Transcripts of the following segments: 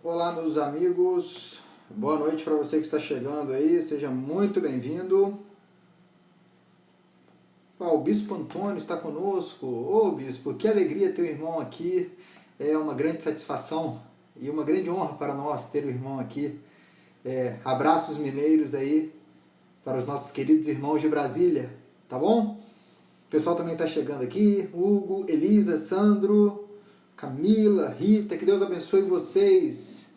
Olá, meus amigos, boa noite para você que está chegando aí, seja muito bem-vindo. O Bispo Antônio está conosco. Ô Bispo, que alegria ter o irmão aqui, é uma grande satisfação e uma grande honra para nós ter o irmão aqui. Abraços mineiros aí para os nossos queridos irmãos de Brasília, tá bom? O pessoal também está chegando aqui, Hugo, Elisa, Sandro, Camila, Rita, que Deus abençoe vocês.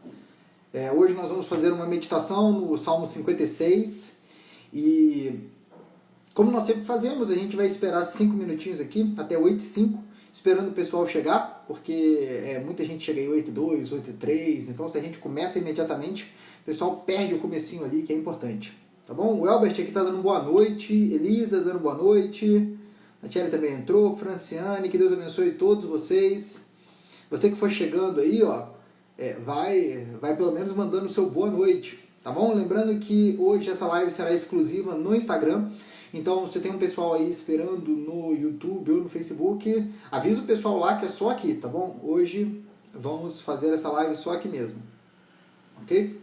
Hoje nós vamos fazer uma meditação no Salmo 56 e, como nós sempre fazemos, a gente vai esperar 5 minutinhos aqui, até 8h05, esperando o pessoal chegar, porque muita gente chega aí 8h02, 8h03, então se a gente começa imediatamente, o pessoal perde o comecinho ali, que é importante. Tá bom? O Elbert aqui está dando boa noite, Elisa dando boa noite, a Thierry também entrou, Franciane, que Deus abençoe todos vocês. Você que for chegando aí, ó, vai pelo menos mandando o seu boa noite, tá bom? Lembrando que hoje essa live será exclusiva no Instagram, então se tem um pessoal aí esperando no YouTube ou no Facebook, avisa o pessoal lá que é só aqui, tá bom? Hoje vamos fazer essa live só aqui mesmo, ok?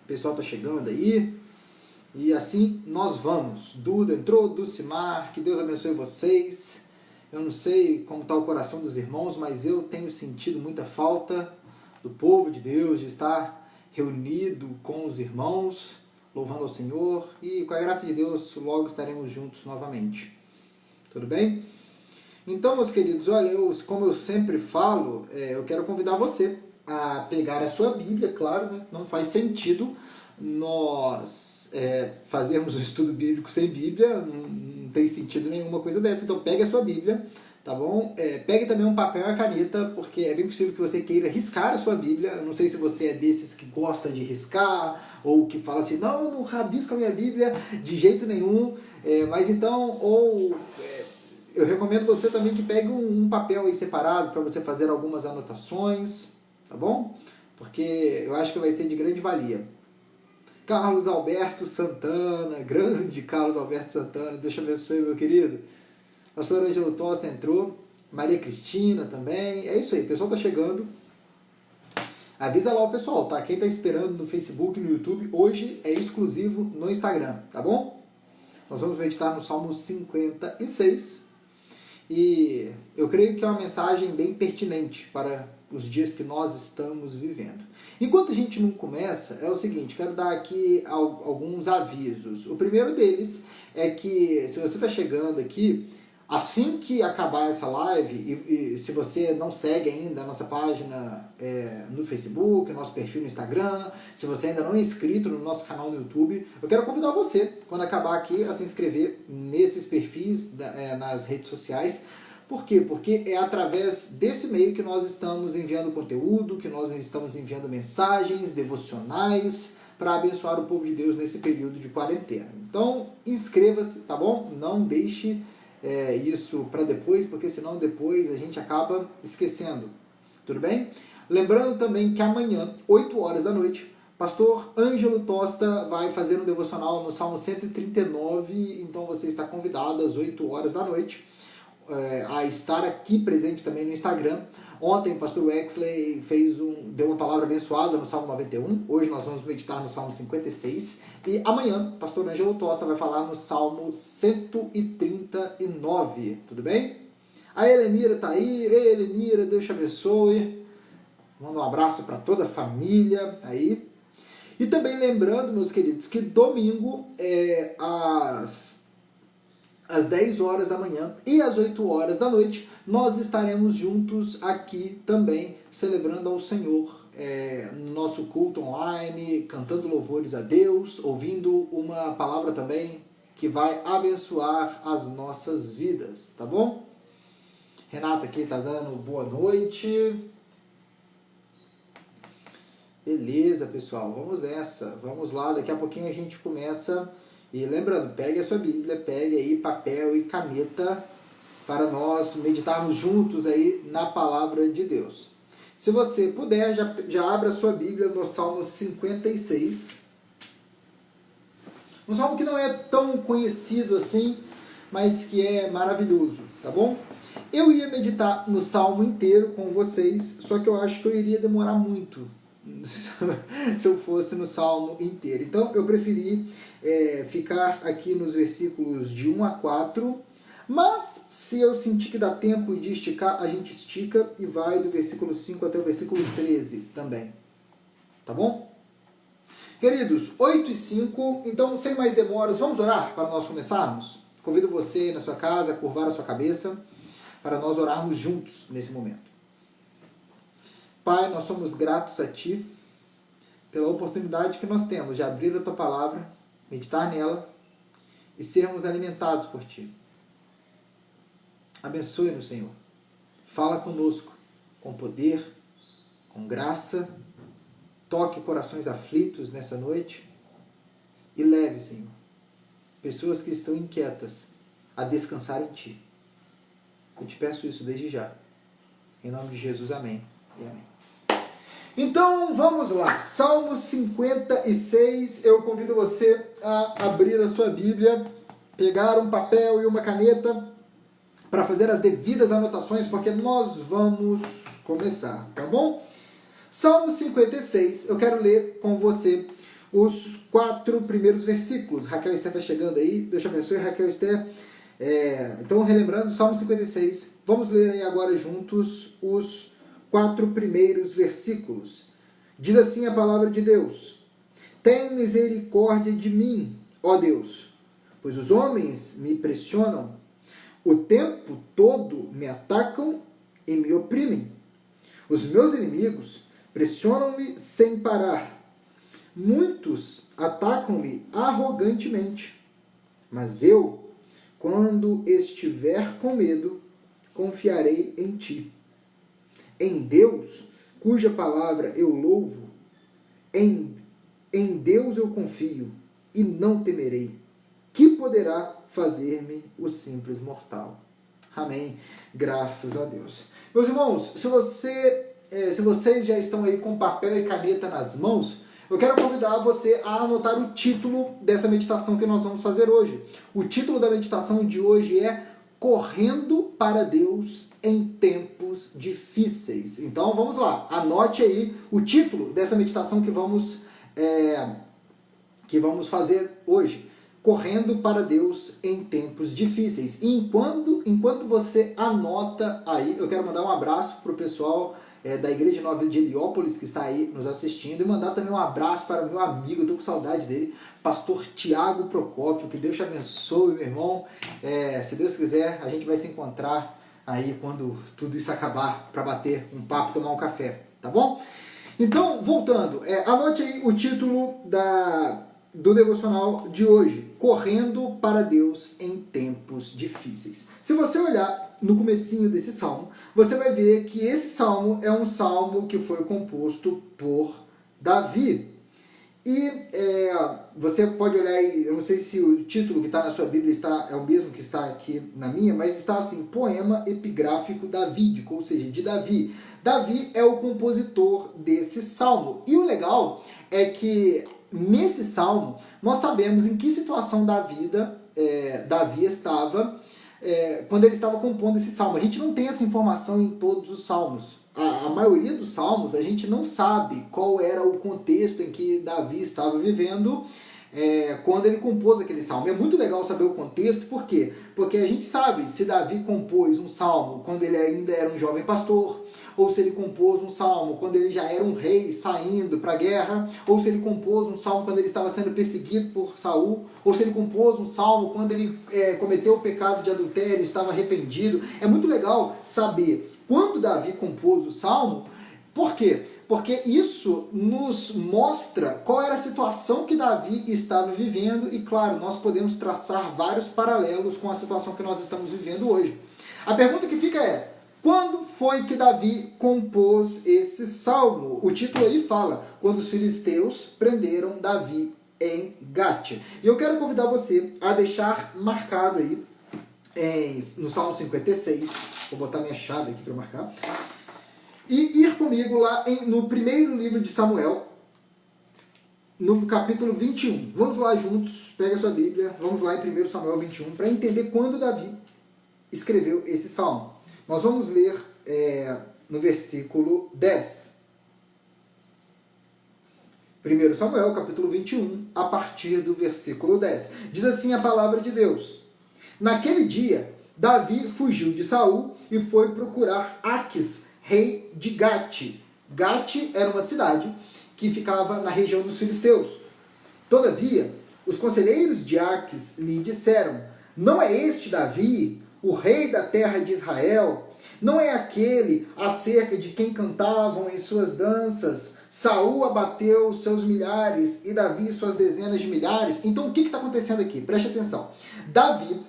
O pessoal tá chegando aí, e assim nós vamos. Duda entrou, Dulcimar, que Deus abençoe vocês. Eu não sei como está o coração dos irmãos, mas eu tenho sentido muita falta do povo de Deus, de estar reunido com os irmãos, louvando ao Senhor, e com a graça de Deus logo estaremos juntos novamente. Tudo bem? Então, meus queridos, olha, como eu sempre falo, eu quero convidar você a pegar a sua Bíblia, claro, né? Não faz sentido nós fazermos um estudo bíblico sem Bíblia, não tem sentido nenhuma coisa dessa, então pegue a sua Bíblia, tá bom? Pegue também um papel e uma caneta, porque é bem possível que você queira riscar a sua Bíblia. Eu não sei se você é desses que gosta de riscar, ou que fala assim, não, eu não rabisco a minha Bíblia de jeito nenhum, mas então, eu recomendo você também que pegue um papel aí separado para você fazer algumas anotações, tá bom? Porque eu acho que vai ser de grande valia. Carlos Alberto Santana, grande Carlos Alberto Santana, Deus te abençoe, meu querido. Pastor Ângelo Tosta entrou, Maria Cristina também, é isso aí, o pessoal tá chegando. Avisa lá o pessoal, tá? Quem tá esperando no Facebook, no YouTube, hoje é exclusivo no Instagram, tá bom? Nós vamos meditar no Salmo 56 e eu creio que é uma mensagem bem pertinente para os dias que nós estamos vivendo. Enquanto a gente não começa, é o seguinte, quero dar aqui alguns avisos. O primeiro deles é que, se você está chegando aqui, assim que acabar essa live, e se você não segue ainda a nossa página no Facebook, nosso perfil no Instagram, se você ainda não é inscrito no nosso canal no YouTube, eu quero convidar você, quando acabar aqui, a se inscrever nesses perfis nas redes sociais. Por quê? Porque é através desse meio que nós estamos enviando conteúdo, que nós estamos enviando mensagens, devocionais, para abençoar o povo de Deus nesse período de quarentena. Então, inscreva-se, tá bom? Não deixe isso para depois, porque senão depois a gente acaba esquecendo. Tudo bem? Lembrando também que amanhã, 8 horas da noite, pastor Ângelo Tosta vai fazer um devocional no Salmo 139, então você está convidado às 8 horas da noite a estar aqui presente também no Instagram. Ontem o pastor Wexley deu uma palavra abençoada no Salmo 91, hoje nós vamos meditar no Salmo 56, e amanhã o pastor Ângelo Tosta vai falar no Salmo 139, tudo bem? A Helenira está aí. Ei, Helenira, Deus te abençoe, manda um abraço para toda a família aí. E também lembrando, meus queridos, que domingo às 10 horas da manhã e às 8 horas da noite, nós estaremos juntos aqui também, celebrando ao Senhor, no nosso culto online, cantando louvores a Deus, ouvindo uma palavra também que vai abençoar as nossas vidas, tá bom? Renata aqui tá dando boa noite. Beleza, pessoal, vamos nessa, vamos lá, daqui a pouquinho a gente começa. E lembrando, pegue a sua Bíblia, pegue aí papel e caneta para nós meditarmos juntos aí na palavra de Deus. Se você puder, já abra a sua Bíblia no Salmo 56. Um salmo que não é tão conhecido assim, mas que é maravilhoso, tá bom? Eu ia meditar no salmo inteiro com vocês, só que eu acho que eu iria demorar muito. se eu fosse no Salmo inteiro. Então eu preferi ficar aqui nos versículos de 1 a 4, mas se eu sentir que dá tempo de esticar, a gente estica e vai do versículo 5 até o versículo 13 também. Tá bom? Queridos, 8 e 5, então sem mais demoras, vamos orar para nós começarmos? Convido você na sua casa a curvar a sua cabeça para nós orarmos juntos nesse momento. Pai, nós somos gratos a Ti pela oportunidade que nós temos de abrir a Tua Palavra, meditar nela e sermos alimentados por Ti. Abençoe-nos, Senhor. Fala conosco com poder, com graça. Toque corações aflitos nessa noite e leve, Senhor, pessoas que estão inquietas a descansar em Ti. Eu te peço isso desde já. Em nome de Jesus, amém e amém. Então, vamos lá. Salmo 56. Eu convido você a abrir a sua Bíblia, pegar um papel e uma caneta para fazer as devidas anotações, porque nós vamos começar, tá bom? Salmo 56, eu quero ler com você os 4 primeiros versículos. Raquel Esther está chegando aí, Deus te abençoe, Raquel Esther. Então, relembrando, Salmo 56, vamos ler aí agora juntos os 4 primeiros versículos. Diz assim a palavra de Deus: Tem misericórdia de mim, ó Deus, pois os homens me pressionam, o tempo todo me atacam e me oprimem. Os meus inimigos pressionam-me sem parar. Muitos atacam-me arrogantemente. Mas eu, quando estiver com medo, confiarei em Ti. Em Deus, cuja palavra eu louvo, em Deus eu confio e não temerei. Que poderá fazer-me o simples mortal? Amém. Graças a Deus. Meus irmãos, se vocês já estão aí com papel e caneta nas mãos, eu quero convidar você a anotar o título dessa meditação que nós vamos fazer hoje. O título da meditação de hoje é Correndo para Deus em Tempos Difíceis. Então vamos lá, anote aí o título dessa meditação que vamos fazer hoje. Correndo para Deus em tempos difíceis. E enquanto você anota aí, eu quero mandar um abraço para o pessoal da Igreja Nova de Heliópolis que está aí nos assistindo, e mandar também um abraço para o meu amigo, eu estou com saudade dele, pastor Tiago Procópio. Que Deus te abençoe, meu irmão. Se Deus quiser, a gente vai se encontrar aí quando tudo isso acabar, para bater um papo e tomar um café, tá bom? Então, voltando, anote aí o título do devocional de hoje: Correndo para Deus em Tempos Difíceis. Se você olhar no comecinho desse salmo, você vai ver que esse salmo é um salmo que foi composto por Davi. E você pode olhar aí, eu não sei se o título que está na sua Bíblia é o mesmo que está aqui na minha, mas está assim: Poema Epigráfico Davídico, ou seja, de Davi. Davi é o compositor desse salmo. E o legal é que nesse salmo nós sabemos em que situação da vida Davi estava quando ele estava compondo esse salmo. A gente não tem essa informação em todos os salmos. A maioria dos salmos a gente não sabe qual era o contexto em que Davi estava vivendo quando ele compôs aquele salmo. É muito legal saber o contexto, por quê? Porque a gente sabe se Davi compôs um salmo quando ele ainda era um jovem pastor, ou se ele compôs um salmo quando ele já era um rei saindo para a guerra, ou se ele compôs um salmo quando ele estava sendo perseguido por Saul, ou se ele compôs um salmo quando ele cometeu o pecado de adultério e estava arrependido. É muito legal saber quando Davi compôs o salmo. Por quê? Porque isso nos mostra qual era a situação que Davi estava vivendo e, claro, nós podemos traçar vários paralelos com a situação que nós estamos vivendo hoje. A pergunta que fica é: quando foi que Davi compôs esse salmo? O título aí fala: quando os filisteus prenderam Davi em Gate. E eu quero convidar você a deixar marcado aí no Salmo 56, vou botar minha chave aqui para marcar, e ir comigo lá no primeiro livro de Samuel, no capítulo 21. Vamos lá juntos, pega a sua Bíblia, vamos lá em 1 Samuel 21, para entender quando Davi escreveu esse salmo. Nós vamos ler no versículo 10. 1 Samuel, capítulo 21, a partir do versículo 10. Diz assim a palavra de Deus: Naquele dia, Davi fugiu de Saul e foi procurar Aquis, rei de Gate. Gate era uma cidade que ficava na região dos filisteus. Todavia, os conselheiros de Aquis lhe disseram: Não é este Davi, o rei da terra de Israel? Não é aquele acerca de quem cantavam em suas danças? Saul abateu seus milhares e Davi suas dezenas de milhares. Então o que está acontecendo aqui? Preste atenção. Davi,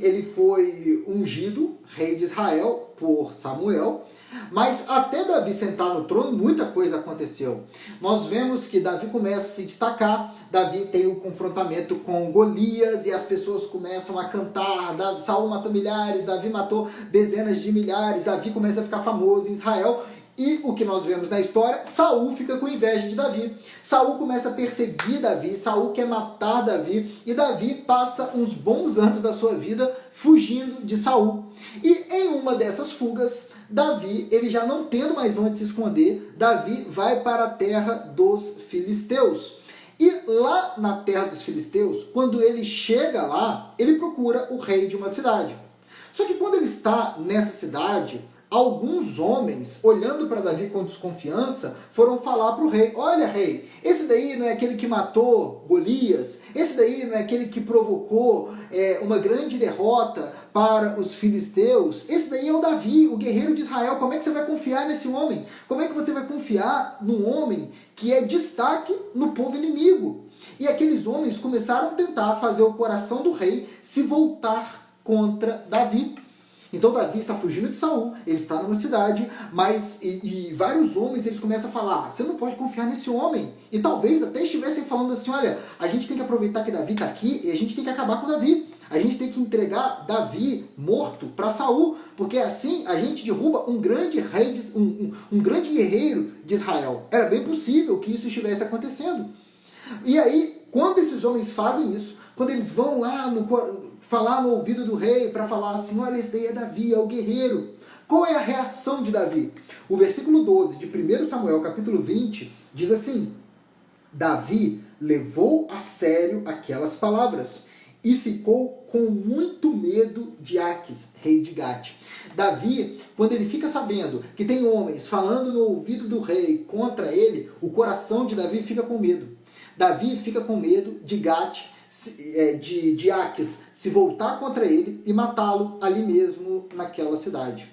ele foi ungido rei de Israel por Samuel, mas até Davi sentar no trono, muita coisa aconteceu. Nós vemos que Davi começa a se destacar, Davi tem um confrontamento com Golias, e as pessoas começam a cantar, Saul matou milhares, Davi matou dezenas de milhares, Davi começa a ficar famoso em Israel. E o que nós vemos na história, Saul fica com inveja de Davi. Saul começa a perseguir Davi, Saul quer matar Davi, e Davi passa uns bons anos da sua vida fugindo de Saul. E em uma dessas fugas, Davi, ele já não tendo mais onde se esconder, Davi vai para a terra dos filisteus. E lá na terra dos filisteus, quando ele chega lá, ele procura o rei de uma cidade. Só que quando ele está nessa cidade, alguns homens, olhando para Davi com desconfiança, foram falar para o rei: Olha, rei, esse daí não é aquele que matou Golias? Esse daí não é aquele que provocou uma grande derrota para os filisteus? Esse daí é o Davi, o guerreiro de Israel. Como é que você vai confiar nesse homem? Como é que você vai confiar num homem que é destaque no povo inimigo? E aqueles homens começaram a tentar fazer o coração do rei se voltar contra Davi. Então Davi está fugindo de Saul, ele está numa cidade, mas e vários homens eles começam a falar: você não pode confiar nesse homem. E talvez até estivessem falando assim: olha, a gente tem que aproveitar que Davi está aqui e a gente tem que acabar com Davi. A gente tem que entregar Davi morto para Saul, porque assim a gente derruba um grande rei, um grande guerreiro de Israel. Era bem possível que isso estivesse acontecendo. E aí, quando esses homens fazem isso, quando eles vão lá falar no ouvido do rei para falar assim: olha, esse daí é Davi, é o guerreiro. Qual é a reação de Davi? O versículo 12 de 1 Samuel, capítulo 20, diz assim: Davi levou a sério aquelas palavras e ficou com muito medo de Aquis, rei de Gate. Davi, quando ele fica sabendo que tem homens falando no ouvido do rei contra ele, o coração de Davi fica com medo. Davi fica com medo de Gate, de Aquis se voltar contra ele e matá-lo ali mesmo naquela cidade.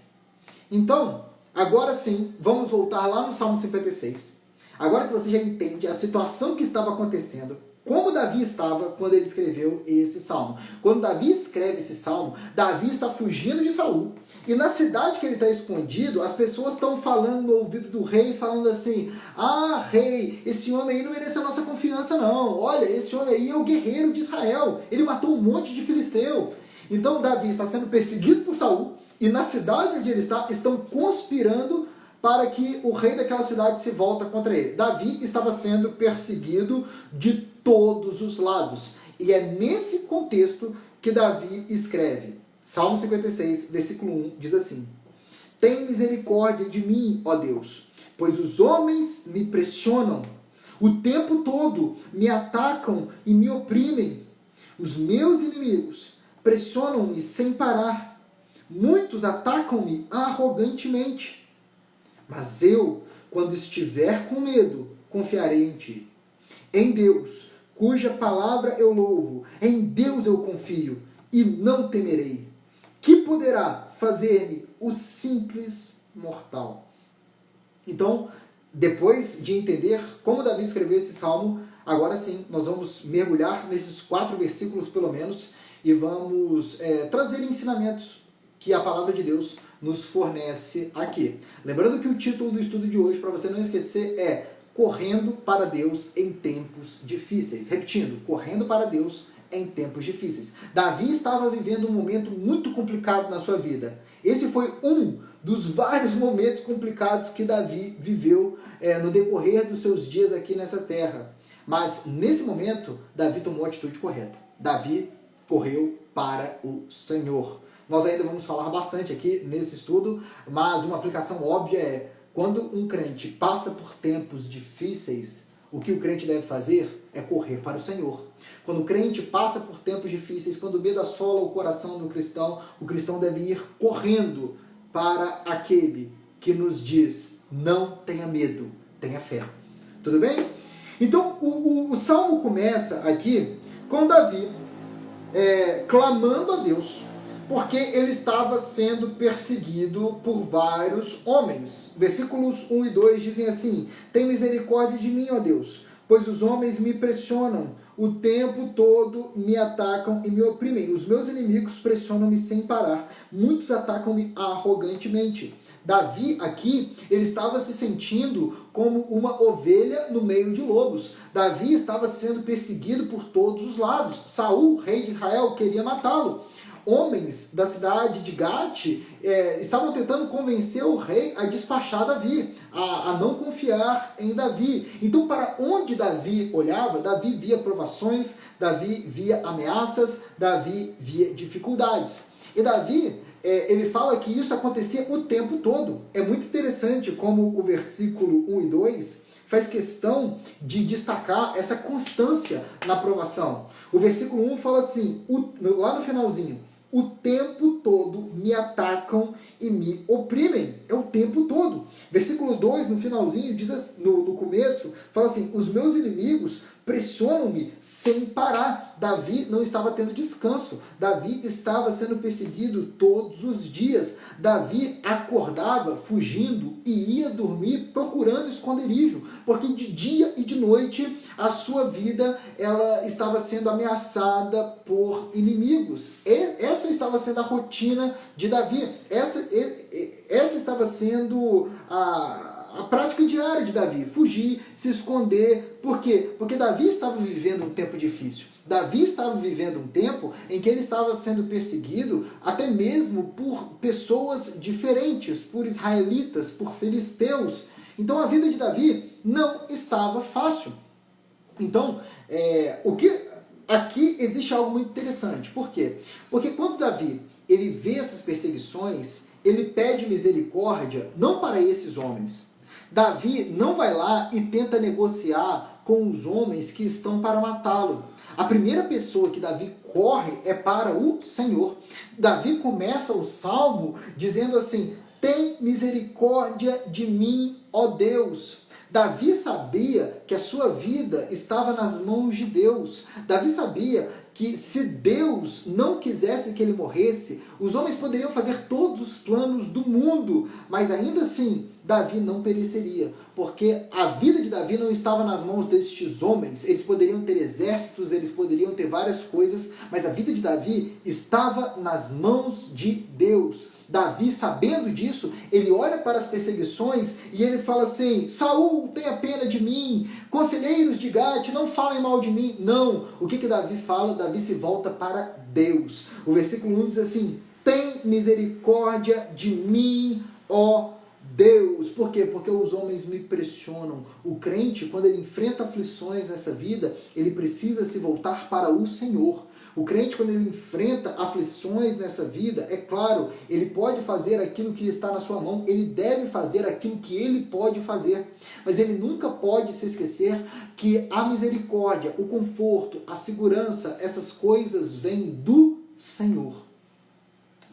Então, agora sim, vamos voltar lá no Salmo 56. Agora que você já entende a situação que estava acontecendo, como Davi estava quando ele escreveu esse salmo. Quando Davi escreve esse salmo, Davi está fugindo de Saul, e na cidade que ele está escondido, as pessoas estão falando no ouvido do rei, falando assim: ah, rei, esse homem aí não merece a nossa confiança não. Olha, esse homem aí é o guerreiro de Israel, ele matou um monte de filisteu. Então Davi está sendo perseguido por Saul, e na cidade onde ele está, estão conspirando para que o rei daquela cidade se volta contra ele. Davi estava sendo perseguido de todos os lados. E é nesse contexto que Davi escreve. Salmo 56, versículo 1, diz assim: Tem misericórdia de mim, ó Deus, pois os homens me pressionam. O tempo todo me atacam e me oprimem. Os meus inimigos pressionam-me sem parar. Muitos atacam-me arrogantemente. Mas eu, quando estiver com medo, confiarei em ti. Em Deus, cuja palavra eu louvo, em Deus eu confio e não temerei. Que poderá fazer-me o simples mortal? Então, depois de entender como Davi escreveu esse salmo, agora sim, nós vamos mergulhar nesses 4 versículos pelo menos e vamos trazer ensinamentos que a palavra de Deus nos fornece aqui. Lembrando que o título do estudo de hoje, para você não esquecer, é Correndo para Deus em Tempos Difíceis. Repetindo, correndo para Deus em tempos difíceis. Davi estava vivendo um momento muito complicado na sua vida. Esse foi um dos vários momentos complicados que Davi viveu no decorrer dos seus dias aqui nessa terra. Mas nesse momento, Davi tomou a atitude correta. Davi correu para o Senhor. Nós ainda vamos falar bastante aqui nesse estudo, mas uma aplicação óbvia é: Quando um crente passa por tempos difíceis, o que o crente deve fazer é correr para o Senhor. Quando o crente passa por tempos difíceis, quando o medo assola o coração do cristão, o cristão deve ir correndo para aquele que nos diz: não tenha medo, tenha fé. Tudo bem? Então, o Salmo começa aqui com Davi clamando a Deus, porque ele estava sendo perseguido por vários homens. Versículos 1 e 2 dizem assim: tem misericórdia de mim, ó Deus, pois os homens me pressionam, o tempo todo me atacam e me oprimem. Os meus inimigos pressionam-me sem parar, muitos atacam-me arrogantemente. Davi aqui, ele estava se sentindo como uma ovelha no meio de lobos. Davi estava sendo perseguido por todos os lados. Saul, rei de Israel, queria matá-lo. Homens da cidade de Gate estavam tentando convencer o rei a despachar Davi, a não confiar em Davi. Então, para onde Davi olhava, Davi via provações, Davi via ameaças, Davi via dificuldades. E Davi, ele fala que isso acontecia o tempo todo. É muito interessante como o versículo 1 e 2 faz questão de destacar essa constância na provação. O versículo 1 fala assim, lá no finalzinho: o tempo todo me atacam e me oprimem. É o tempo todo. Versículo 2, no finalzinho, diz assim, no começo, fala assim: os meus inimigos pressionam-me sem parar. Davi não estava tendo descanso. Davi estava sendo perseguido todos os dias. Davi acordava fugindo e ia dormir procurando esconderijo, porque de dia e de noite a sua vida ela estava sendo ameaçada por inimigos. Essa estava sendo a rotina de Davi. Essa estava sendo a prática diária de Davi: fugir, se esconder. Por quê? Porque Davi estava vivendo um tempo difícil. Davi estava vivendo um tempo em que ele estava sendo perseguido até mesmo por pessoas diferentes, por israelitas, por filisteus. Então a vida de Davi não estava fácil. Então, aqui existe algo muito interessante. Por quê? Porque quando Davi ele vê essas perseguições, ele pede misericórdia não para esses homens. Davi não vai lá e tenta negociar com os homens que estão para matá-lo. A primeira pessoa que Davi corre é para o Senhor. Davi começa o salmo dizendo assim: tem misericórdia de mim, ó Deus. Davi sabia que a sua vida estava nas mãos de Deus. Davi sabia que se Deus não quisesse que ele morresse, os homens poderiam fazer todos os planos do mundo, mas ainda assim Davi não pereceria, porque a vida de Davi não estava nas mãos destes homens. Eles poderiam ter exércitos, eles poderiam ter várias coisas, mas a vida de Davi estava nas mãos de Deus. Davi, sabendo disso, ele olha para as perseguições e ele fala assim: Saul, tenha pena de mim, conselheiros de Gate, não falem mal de mim. Não, o que Davi fala? Davi se volta para Deus. O versículo 1 diz assim: tem misericórdia de mim, ó Deus. Por quê? Porque os homens me pressionam. O crente, quando ele enfrenta aflições nessa vida, ele precisa se voltar para o Senhor. O crente, quando ele enfrenta aflições nessa vida, é claro, ele pode fazer aquilo que está na sua mão, ele deve fazer aquilo que ele pode fazer, mas ele nunca pode se esquecer que a misericórdia, o conforto, a segurança, essas coisas vêm do Senhor.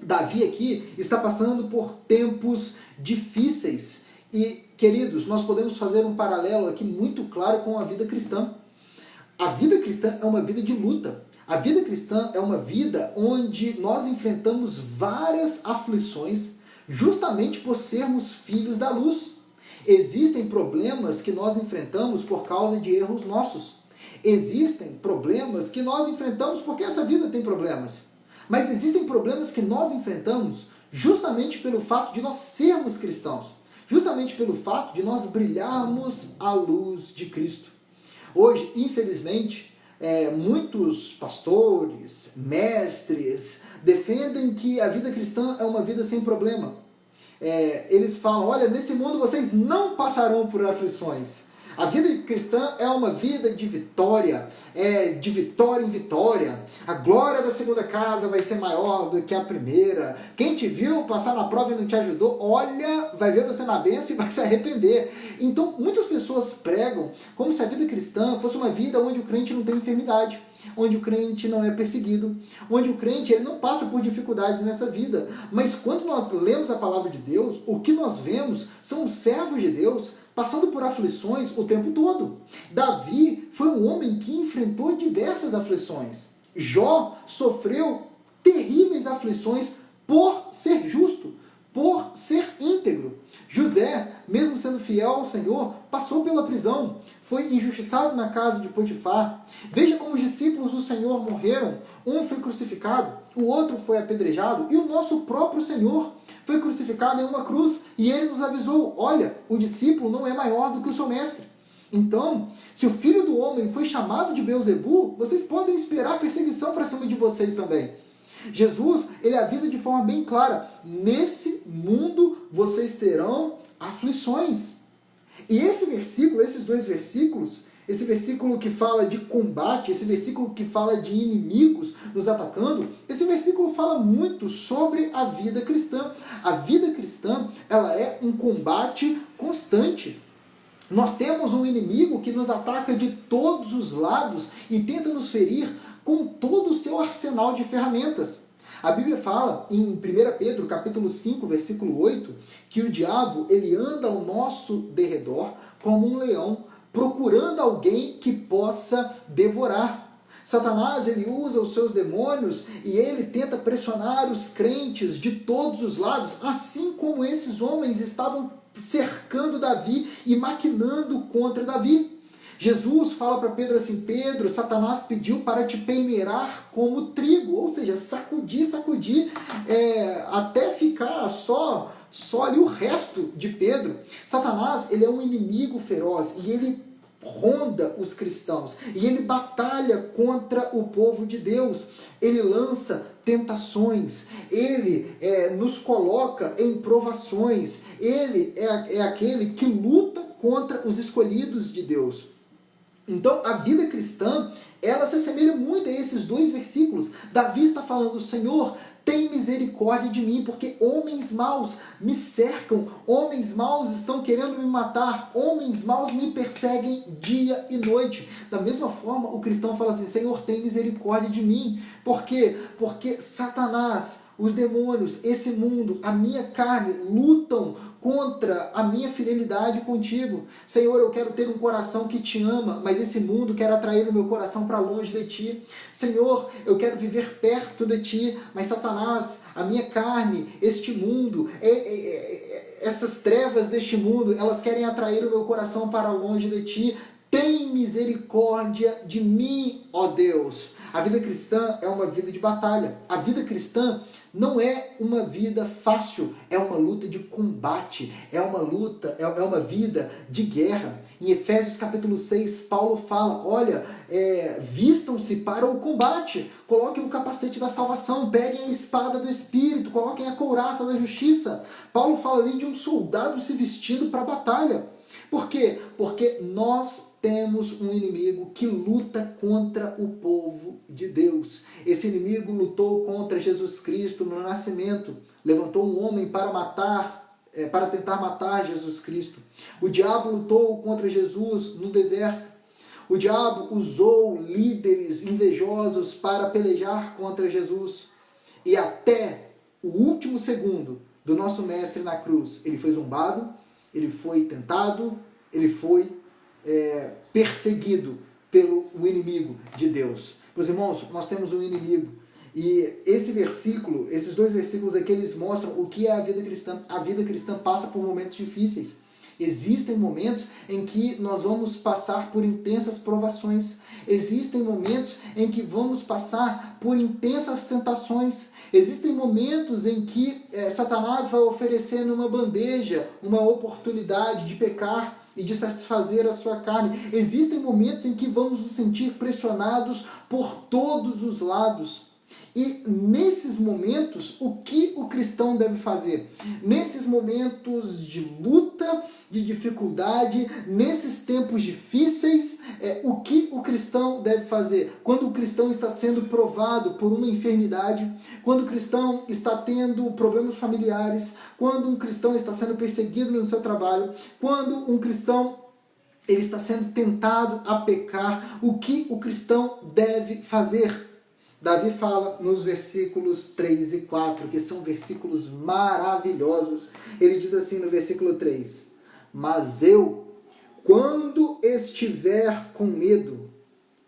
Davi aqui está passando por tempos difíceis e, queridos, nós podemos fazer um paralelo aqui muito claro com a vida cristã. A vida cristã é uma vida de luta. A vida cristã é uma vida onde nós enfrentamos várias aflições justamente por sermos filhos da luz. Existem problemas que nós enfrentamos por causa de erros nossos. Existem problemas que nós enfrentamos porque essa vida tem problemas. Mas existem problemas que nós enfrentamos justamente pelo fato de nós sermos cristãos. Justamente pelo fato de nós brilharmos a luz de Cristo. Hoje, infelizmente, muitos pastores, mestres, defendem que a vida cristã é uma vida sem problema. Eles falam: olha, nesse mundo vocês não passarão por aflições. A vida cristã é uma vida de vitória, de vitória em vitória. A glória da segunda casa vai ser maior do que a primeira. Quem te viu passar na prova e não te ajudou, olha, vai ver você na bênção e vai se arrepender. Então, muitas pessoas pregam como se a vida cristã fosse uma vida onde o crente não tem enfermidade, onde o crente não é perseguido, onde o crente ele não passa por dificuldades nessa vida. Mas quando nós lemos a palavra de Deus, o que nós vemos são os servos de Deus passando por aflições o tempo todo. Davi foi um homem que enfrentou diversas aflições. Jó sofreu terríveis aflições por ser justo, por ser íntegro. José, mesmo sendo fiel ao Senhor, passou pela prisão, foi injustiçado na casa de Potifar. Veja como os discípulos do Senhor morreram. Um foi crucificado, o outro foi apedrejado, e o nosso próprio Senhor foi crucificado em uma cruz. E ele nos avisou, olha, o discípulo não é maior do que o seu mestre. Então, se o Filho do Homem foi chamado de Beelzebu, vocês podem esperar perseguição para cima de vocês também. Jesus, ele avisa de forma bem clara, nesse mundo vocês terão aflições. E esse versículo, esses dois versículos, esse versículo que fala de combate, esse versículo que fala de inimigos nos atacando, esse versículo fala muito sobre a vida cristã. A vida cristã, ela é um combate constante. Nós temos um inimigo que nos ataca de todos os lados e tenta nos ferir com todo o seu arsenal de ferramentas. A Bíblia fala em 1 Pedro, capítulo 5, versículo 8, que o diabo ele anda ao nosso derredor como um leão, procurando alguém que possa devorar. Satanás ele usa os seus demônios e ele tenta pressionar os crentes de todos os lados, assim como esses homens estavam cercando Davi e maquinando contra Davi. Jesus fala para Pedro assim, Pedro, Satanás pediu para te peneirar como trigo, ou seja, sacudir, até ficar só ali o resto de Pedro. Satanás, ele é um inimigo feroz e ele ronda os cristãos e ele batalha contra o povo de Deus. Ele lança tentações, ele nos coloca em provações, ele é aquele que luta contra os escolhidos de Deus. Então, a vida cristã, ela se assemelha muito a esses dois versículos. Davi está falando, Senhor, tem misericórdia de mim, porque homens maus me cercam, homens maus estão querendo me matar, homens maus me perseguem dia e noite. Da mesma forma, o cristão fala assim, Senhor, tem misericórdia de mim. Por quê? Porque Satanás, os demônios, esse mundo, a minha carne, lutam contra a minha fidelidade contigo. Senhor, eu quero ter um coração que te ama, mas esse mundo quer atrair o meu coração para longe de ti. Senhor, eu quero viver perto de ti, mas Satanás, a minha carne, este mundo, essas trevas deste mundo, elas querem atrair o meu coração para longe de ti. Tem misericórdia de mim, ó Deus. A vida cristã é uma vida de batalha. A vida cristã não é uma vida fácil, é uma luta de combate, é uma luta, é uma vida de guerra. Em Efésios capítulo 6, Paulo fala, olha, vistam-se para o combate, coloquem o capacete da salvação, peguem a espada do Espírito, coloquem a couraça da justiça. Paulo fala ali de um soldado se vestindo para a batalha. Por quê? Porque nós temos um inimigo que luta contra o povo de Deus. Esse inimigo lutou contra Jesus Cristo no nascimento, levantou um homem para tentar matar Jesus Cristo. O diabo lutou contra Jesus no deserto. O diabo usou líderes invejosos para pelejar contra Jesus. E até o último segundo do nosso mestre na cruz, ele foi zombado, ele foi tentado, ele foi perseguido pelo inimigo de Deus. Meus irmãos, nós temos um inimigo. E esses dois versículos aqui, eles mostram o que é a vida cristã. A vida cristã passa por momentos difíceis. Existem momentos em que nós vamos passar por intensas provações. Existem momentos em que vamos passar por intensas tentações. Existem momentos em que Satanás vai oferecer numa bandeja uma oportunidade de pecar e de satisfazer a sua carne. Existem momentos em que vamos nos sentir pressionados por todos os lados. E nesses momentos, o que o cristão deve fazer? Nesses momentos de luta, de dificuldade, nesses tempos difíceis, o que o cristão deve fazer? Quando o cristão está sendo provado por uma enfermidade, quando o cristão está tendo problemas familiares, quando um cristão está sendo perseguido no seu trabalho, quando um cristão ele está sendo tentado a pecar, o que o cristão deve fazer? Davi fala nos versículos 3 e 4, que são versículos maravilhosos. Ele diz assim no versículo 3: mas eu, quando estiver com medo,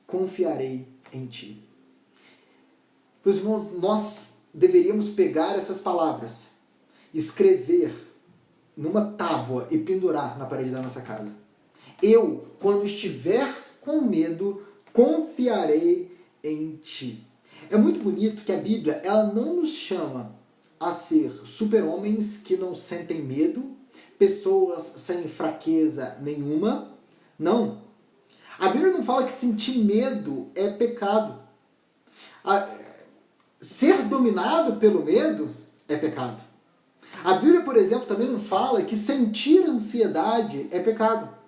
confiarei em ti. Meus irmãos, nós deveríamos pegar essas palavras, escrever numa tábua e pendurar na parede da nossa casa. Eu, quando estiver com medo, confiarei em ti. É muito bonito que a Bíblia ela não nos chama a ser super-homens que não sentem medo, pessoas sem fraqueza nenhuma. Não. A Bíblia não fala que sentir medo é pecado. Ser dominado pelo medo é pecado. A Bíblia, por exemplo, também não fala que sentir ansiedade é pecado.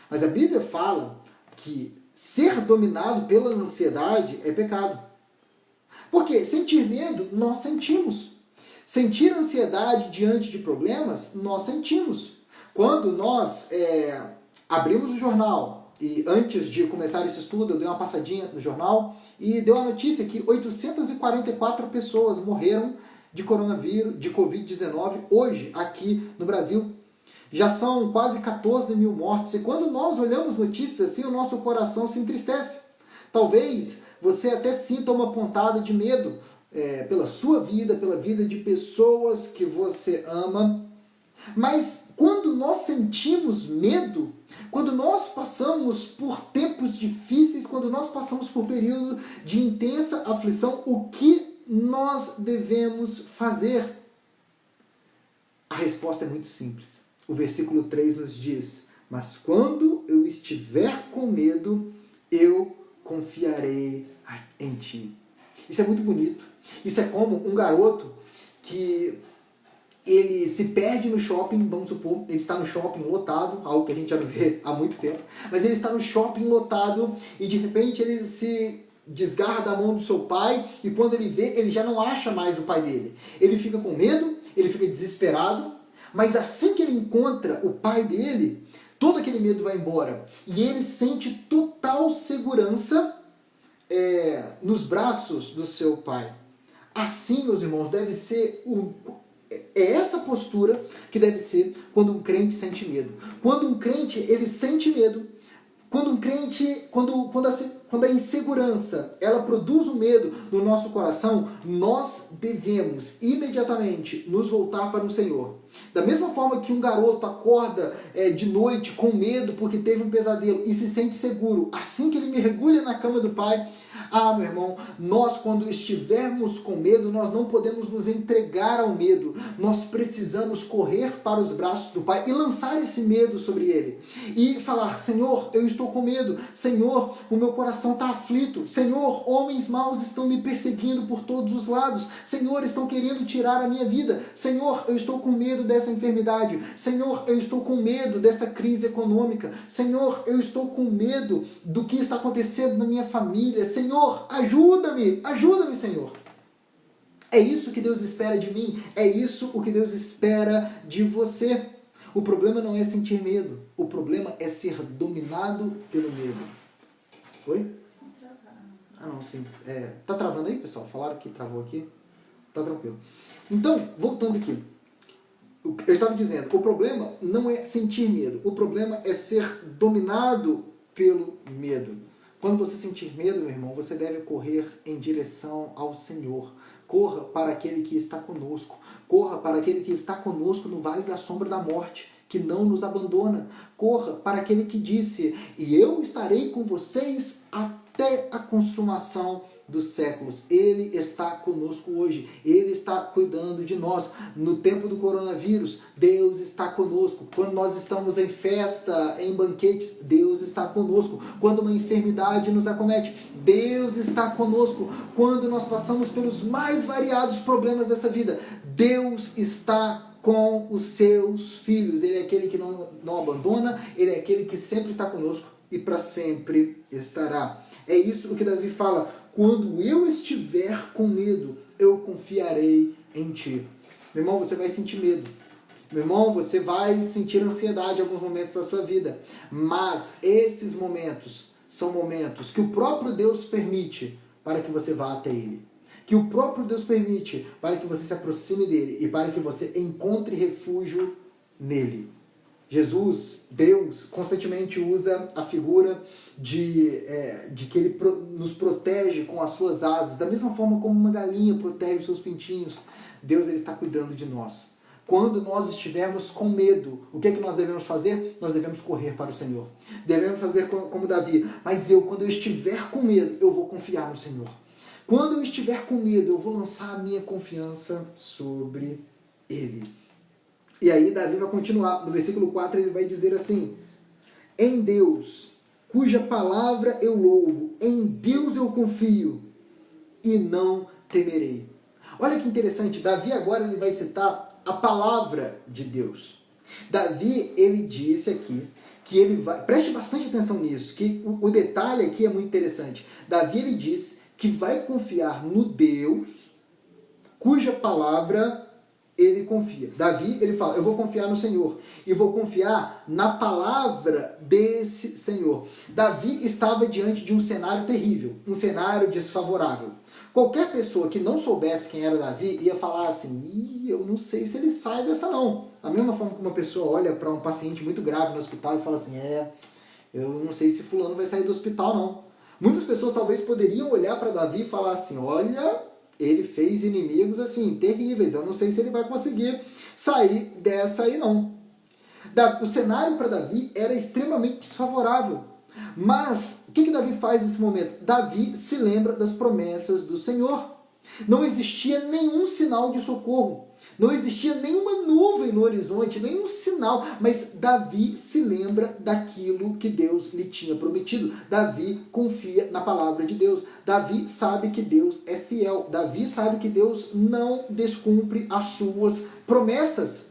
Mas a Bíblia fala que ser dominado pela ansiedade é pecado. Porque sentir medo, nós sentimos. Sentir ansiedade diante de problemas, nós sentimos. Quando nós abrimos o jornal, e antes de começar esse estudo, eu dei uma passadinha no jornal, e deu a notícia que 844 pessoas morreram de coronavírus, de Covid-19, hoje, aqui no Brasil. Já são quase 14 mil mortos, e quando nós olhamos notícias assim, o nosso coração se entristece. Talvez você até sinta uma pontada de medo pela sua vida, pela vida de pessoas que você ama. Mas quando nós sentimos medo, quando nós passamos por tempos difíceis, quando nós passamos por período de intensa aflição, o que nós devemos fazer? A resposta é muito simples. O versículo 3 nos diz: mas quando eu estiver com medo, eu confiarei em ti. Isso é muito bonito. Isso é como um garoto que ele se perde no shopping, vamos supor, ele está no shopping lotado, algo que a gente já não vê há muito tempo, mas ele está no shopping lotado e de repente ele se desgarra da mão do seu pai e quando ele vê, ele já não acha mais o pai dele. Ele fica com medo, ele fica desesperado, mas assim que ele encontra o pai dele, todo aquele medo vai embora e ele sente total segurança nos braços do seu pai. Assim, meus irmãos, deve ser essa postura que deve ser quando um crente sente medo. Quando um crente ele sente medo, quando um crente, quando a insegurança ela produz o medo no nosso coração, nós devemos imediatamente nos voltar para o Senhor. Da mesma forma que um garoto acorda de noite com medo porque teve um pesadelo e se sente seguro, assim que ele mergulha na cama do pai, meu irmão, nós quando estivermos com medo, nós não podemos nos entregar ao medo. Nós precisamos correr para os braços do Pai e lançar esse medo sobre Ele. E falar: Senhor, eu estou com medo. Senhor, o meu coração está aflito. Senhor, homens maus estão me perseguindo por todos os lados. Senhor, estão querendo tirar a minha vida. Senhor, eu estou com medo dessa enfermidade. Senhor, eu estou com medo dessa crise econômica. Senhor, eu estou com medo do que está acontecendo na minha família. Senhor, ajuda-me, ajuda-me, Senhor. É isso que Deus espera de mim, é isso o que Deus espera de você. O problema não é sentir medo, o problema é ser dominado pelo medo. Oi? Não, sim. Tá travando aí, pessoal? Falaram que travou aqui? Tá tranquilo. Então, voltando aqui. Eu estava dizendo, o problema não é sentir medo, o problema é ser dominado pelo medo. Quando você sentir medo, meu irmão, você deve correr em direção ao Senhor. Corra para aquele que está conosco. Corra para aquele que está conosco no vale da sombra da morte, que não nos abandona. Corra para aquele que disse: e eu estarei com vocês até a consumação dos séculos. Ele está conosco hoje. Ele está cuidando de nós. No tempo do coronavírus, Deus está conosco. Quando nós estamos em festa, em banquetes, Deus está conosco. Quando uma enfermidade nos acomete, Deus está conosco. Quando nós passamos pelos mais variados problemas dessa vida, Deus está com os seus filhos. Ele é aquele que não abandona, ele é aquele que sempre está conosco e para sempre estará. É isso o que Davi fala: quando eu estiver com medo, eu confiarei em ti. Meu irmão, você vai sentir medo. Meu irmão, você vai sentir ansiedade em alguns momentos da sua vida. Mas esses momentos são momentos que o próprio Deus permite para que você vá até Ele. Que o próprio Deus permite para que você se aproxime dEle e para que você encontre refúgio nele. Jesus, Deus, constantemente usa a figura de que Ele nos protege com as suas asas, da mesma forma como uma galinha protege os seus pintinhos. Deus, Ele está cuidando de nós. Quando nós estivermos com medo, o que é que nós devemos fazer? Nós devemos correr para o Senhor. Devemos fazer como Davi. Mas quando eu estiver com medo, eu vou confiar no Senhor. Quando eu estiver com medo, eu vou lançar a minha confiança sobre Ele. E aí Davi vai continuar. No versículo 4 ele vai dizer assim: em Deus, cuja palavra eu louvo, em Deus eu confio e não temerei. Olha que interessante, Davi agora ele vai citar a palavra de Deus. Davi, ele disse aqui que ele vai, preste bastante atenção nisso, que o detalhe aqui é muito interessante. Davi, ele disse que vai confiar no Deus cuja palavra ele confia. Davi, ele fala: eu vou confiar no Senhor e vou confiar na palavra desse Senhor. Davi estava diante de um cenário terrível, um cenário desfavorável. Qualquer pessoa que não soubesse quem era Davi ia falar assim: eu não sei se ele sai dessa não. Da mesma forma que uma pessoa olha para um paciente muito grave no hospital e fala assim: eu não sei se fulano vai sair do hospital não. Muitas pessoas talvez poderiam olhar para Davi e falar assim: olha, ele fez inimigos assim, terríveis, eu não sei se ele vai conseguir sair dessa aí não. O cenário para Davi era extremamente desfavorável. Mas o que Davi faz nesse momento? Davi se lembra das promessas do Senhor. Não existia nenhum sinal de socorro. Não existia nenhuma nuvem no horizonte, nenhum sinal. Mas Davi se lembra daquilo que Deus lhe tinha prometido. Davi confia na palavra de Deus. Davi sabe que Deus é fiel. Davi sabe que Deus não descumpre as suas promessas.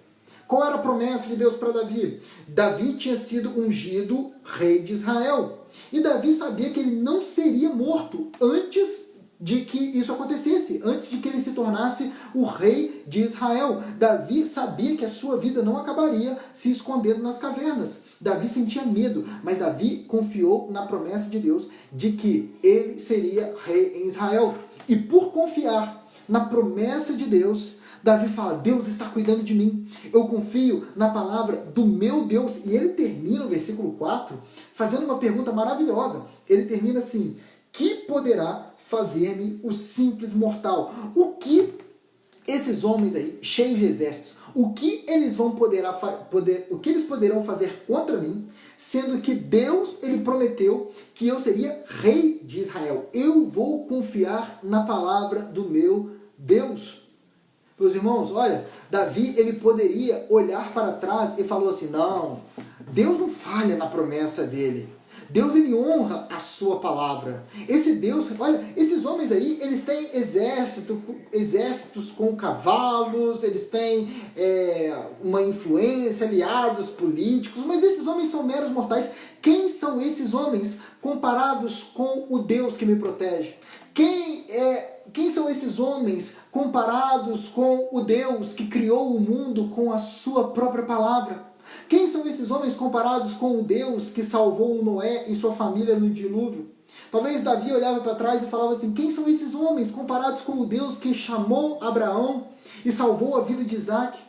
Qual era a promessa de Deus para Davi? Davi tinha sido ungido rei de Israel. E Davi sabia que ele não seria morto antes de que isso acontecesse, antes de que ele se tornasse o rei de Israel. Davi sabia que a sua vida não acabaria se escondendo nas cavernas. Davi sentia medo, mas Davi confiou na promessa de Deus de que ele seria rei em Israel. E por confiar na promessa de Deus, Davi fala: Deus está cuidando de mim, eu confio na palavra do meu Deus. E ele termina o versículo 4 fazendo uma pergunta maravilhosa. Ele termina assim: que poderá fazer-me o simples mortal? O que esses homens aí, cheios de exércitos, o que eles poderão fazer contra mim, sendo que Deus, ele prometeu que eu seria rei de Israel? Eu vou confiar na palavra do meu Deus. Meus irmãos, olha, Davi, ele poderia olhar para trás e falou assim: não, Deus não falha na promessa dele. Deus, ele honra a sua palavra. Esse Deus, olha, esses homens aí, eles têm exércitos com cavalos, eles têm uma influência, aliados políticos, mas esses homens são meros mortais. Quem são esses homens comparados com o Deus que me protege? Quem são esses homens comparados com o Deus que criou o mundo com a sua própria palavra? Quem são esses homens comparados com o Deus que salvou Noé e sua família no dilúvio? Talvez Davi olhava para trás e falava assim: quem são esses homens comparados com o Deus que chamou Abraão e salvou a vida de Isaac?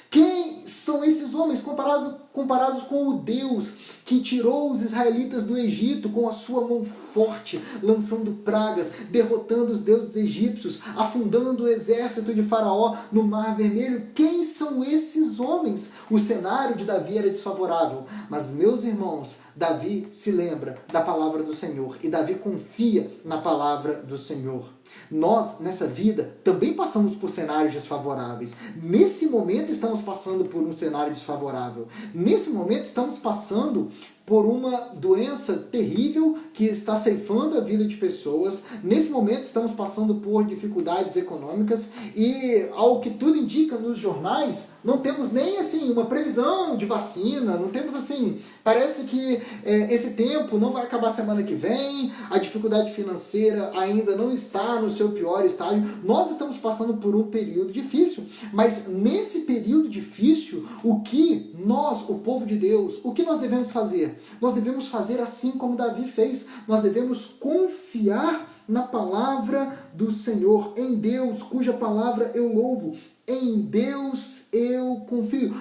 Quem Quem são esses homens comparados com o Deus que tirou os israelitas do Egito com a sua mão forte, lançando pragas, derrotando os deuses egípcios, afundando o exército de Faraó no Mar Vermelho? Quem são esses homens? O cenário de Davi era desfavorável, mas, meus irmãos, Davi se lembra da palavra do Senhor e Davi confia na palavra do Senhor. Nós, nessa vida, também passamos por cenários desfavoráveis. Nesse momento estamos passando por um cenário desfavorável. Nesse momento estamos passando por uma doença terrível que está ceifando a vida de pessoas. Nesse momento estamos passando por dificuldades econômicas e, ao que tudo indica nos jornais, não temos nem assim uma previsão de vacina, não temos assim, parece que esse tempo não vai acabar semana que vem, a dificuldade financeira ainda não está no seu pior estágio. Nós estamos passando por um período difícil, mas nesse período difícil, o que nós, o povo de Deus, o que nós devemos fazer? Nós devemos fazer assim como Davi fez. Nós devemos confiar na palavra do Senhor, em Deus, cuja palavra eu louvo. Em Deus eu confio.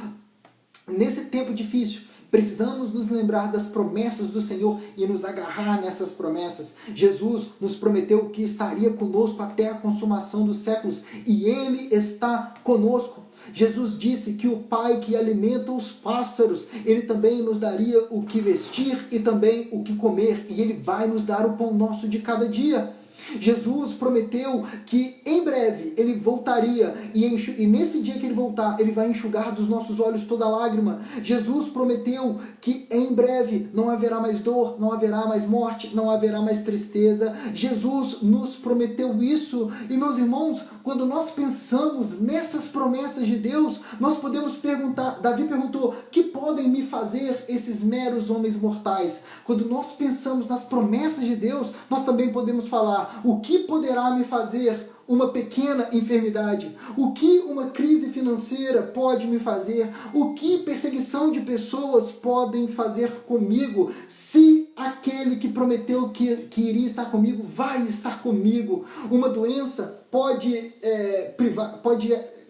Nesse tempo difícil, precisamos nos lembrar das promessas do Senhor e nos agarrar nessas promessas. Jesus nos prometeu que estaria conosco até a consumação dos séculos, e Ele está conosco. Jesus disse que o Pai que alimenta os pássaros, Ele também nos daria o que vestir e também o que comer, e Ele vai nos dar o pão nosso de cada dia. Jesus prometeu que em breve Ele voltaria e nesse dia que Ele voltar, Ele vai enxugar dos nossos olhos toda lágrima. Jesus prometeu que em breve não haverá mais dor, não haverá mais morte, não haverá mais tristeza. Jesus nos prometeu isso. E, meus irmãos, quando nós pensamos nessas promessas de Deus, nós podemos perguntar, Davi perguntou, que podem me fazer esses meros homens mortais? Quando nós pensamos nas promessas de Deus, nós também podemos falar, o que poderá me fazer uma pequena enfermidade? O que uma crise financeira pode me fazer? O que perseguição de pessoas podem fazer comigo, se aquele que prometeu que iria estar comigo vai estar comigo? Uma doença pode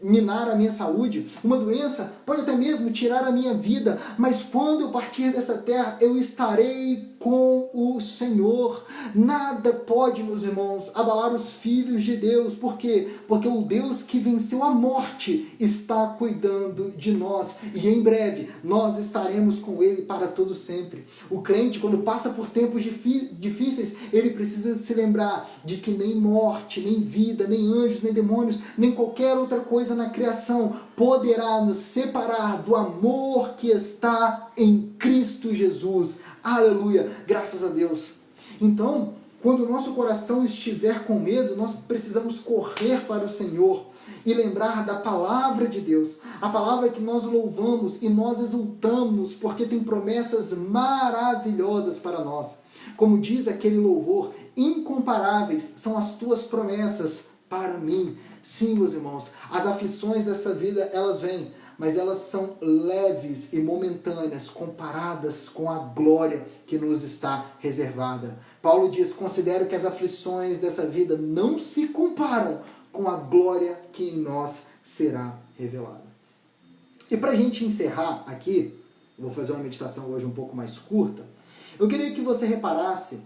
minar a minha saúde, uma doença pode até mesmo tirar a minha vida, mas quando eu partir dessa terra, eu estarei com o Senhor. Nada pode, meus irmãos, abalar os filhos de Deus. Por quê? Porque o Deus que venceu a morte está cuidando de nós, e em breve nós estaremos com Ele para todo sempre. O crente, quando passa por tempos difíceis, ele precisa se lembrar de que nem morte, nem vida, nem anjos, nem demônios, nem qualquer outra coisa na criação poderá nos separar do amor que está em Cristo Jesus. Aleluia! Graças a Deus! Então, quando o nosso coração estiver com medo, nós precisamos correr para o Senhor e lembrar da palavra de Deus, a palavra que nós louvamos e nós exultamos, porque tem promessas maravilhosas para nós. Como diz aquele louvor, incomparáveis são as tuas promessas para mim. Sim, meus irmãos, as aflições dessa vida, elas vêm, mas elas são leves e momentâneas comparadas com a glória que nos está reservada. Paulo diz, considero que as aflições dessa vida não se comparam com a glória que em nós será revelada. E para a gente encerrar aqui, vou fazer uma meditação hoje um pouco mais curta, eu queria que você reparasse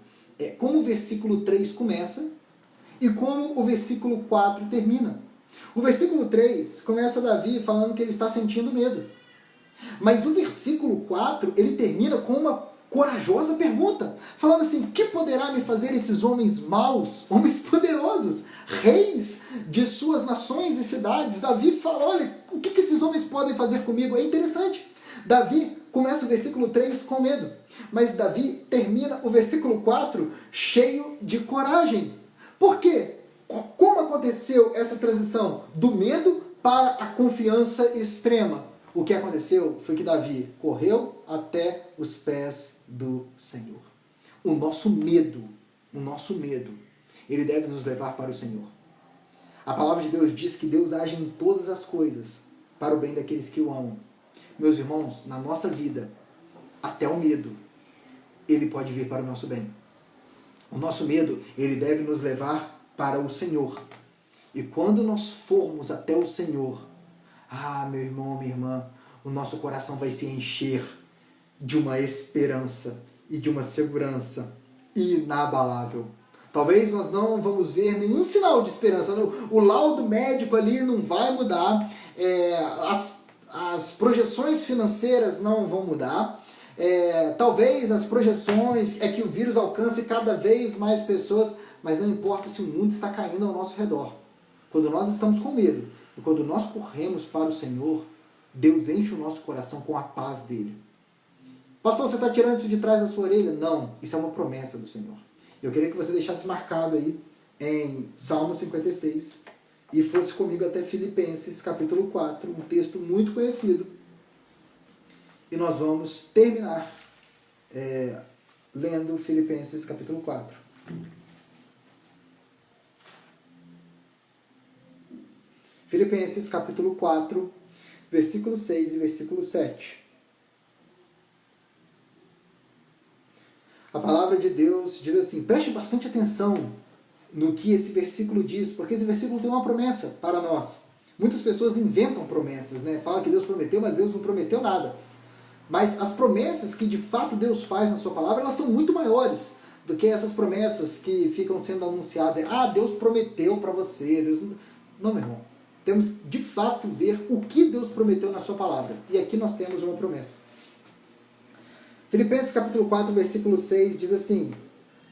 como o versículo 3 começa e como o versículo 4 termina. O versículo 3 começa Davi falando que ele está sentindo medo. Mas o versículo 4, ele termina com uma corajosa pergunta, falando assim, que poderá me fazer esses homens maus, homens poderosos, reis de suas nações e cidades? Davi fala, olha, o que esses homens podem fazer comigo? É interessante. Davi começa o versículo 3 com medo, mas Davi termina o versículo 4 cheio de coragem. Por quê? Como aconteceu essa transição do medo para a confiança extrema? O que aconteceu foi que Davi correu até os pés do Senhor. O nosso medo, ele deve nos levar para o Senhor. A palavra de Deus diz que Deus age em todas as coisas para o bem daqueles que o amam. Meus irmãos, na nossa vida, até o medo, ele pode vir para o nosso bem. O nosso medo, ele deve nos levar para o Senhor. E quando nós formos até o Senhor, meu irmão, minha irmã, o nosso coração vai se encher de uma esperança e de uma segurança inabalável. Talvez nós não vamos ver nenhum sinal de esperança. O laudo médico ali não vai mudar. As projeções financeiras não vão mudar. Talvez as projeções é que o vírus alcance cada vez mais pessoas, mas não importa se o mundo está caindo ao nosso redor. Quando nós estamos com medo e quando nós corremos para o Senhor, Deus enche o nosso coração com a paz dele. Pastor, você está tirando isso de trás da sua orelha? Não, isso é uma promessa do Senhor. Eu queria que você deixasse marcado aí em Salmo 56 e fosse comigo até Filipenses, capítulo 4, um texto muito conhecido. E nós vamos terminar lendo Filipenses, capítulo 4. Filipenses, capítulo 4, versículo 6 e versículo 7. A palavra de Deus diz assim, preste bastante atenção no que esse versículo diz, porque esse versículo tem uma promessa para nós. Muitas pessoas inventam promessas, né? Falam que Deus prometeu, mas Deus não prometeu nada. Mas as promessas que de fato Deus faz na sua palavra, elas são muito maiores do que essas promessas que ficam sendo anunciadas. Deus prometeu para você. Deus... Não, meu irmão. Temos de fato ver o que Deus prometeu na sua palavra. E aqui nós temos uma promessa. Filipenses capítulo 4, versículo 6 diz assim,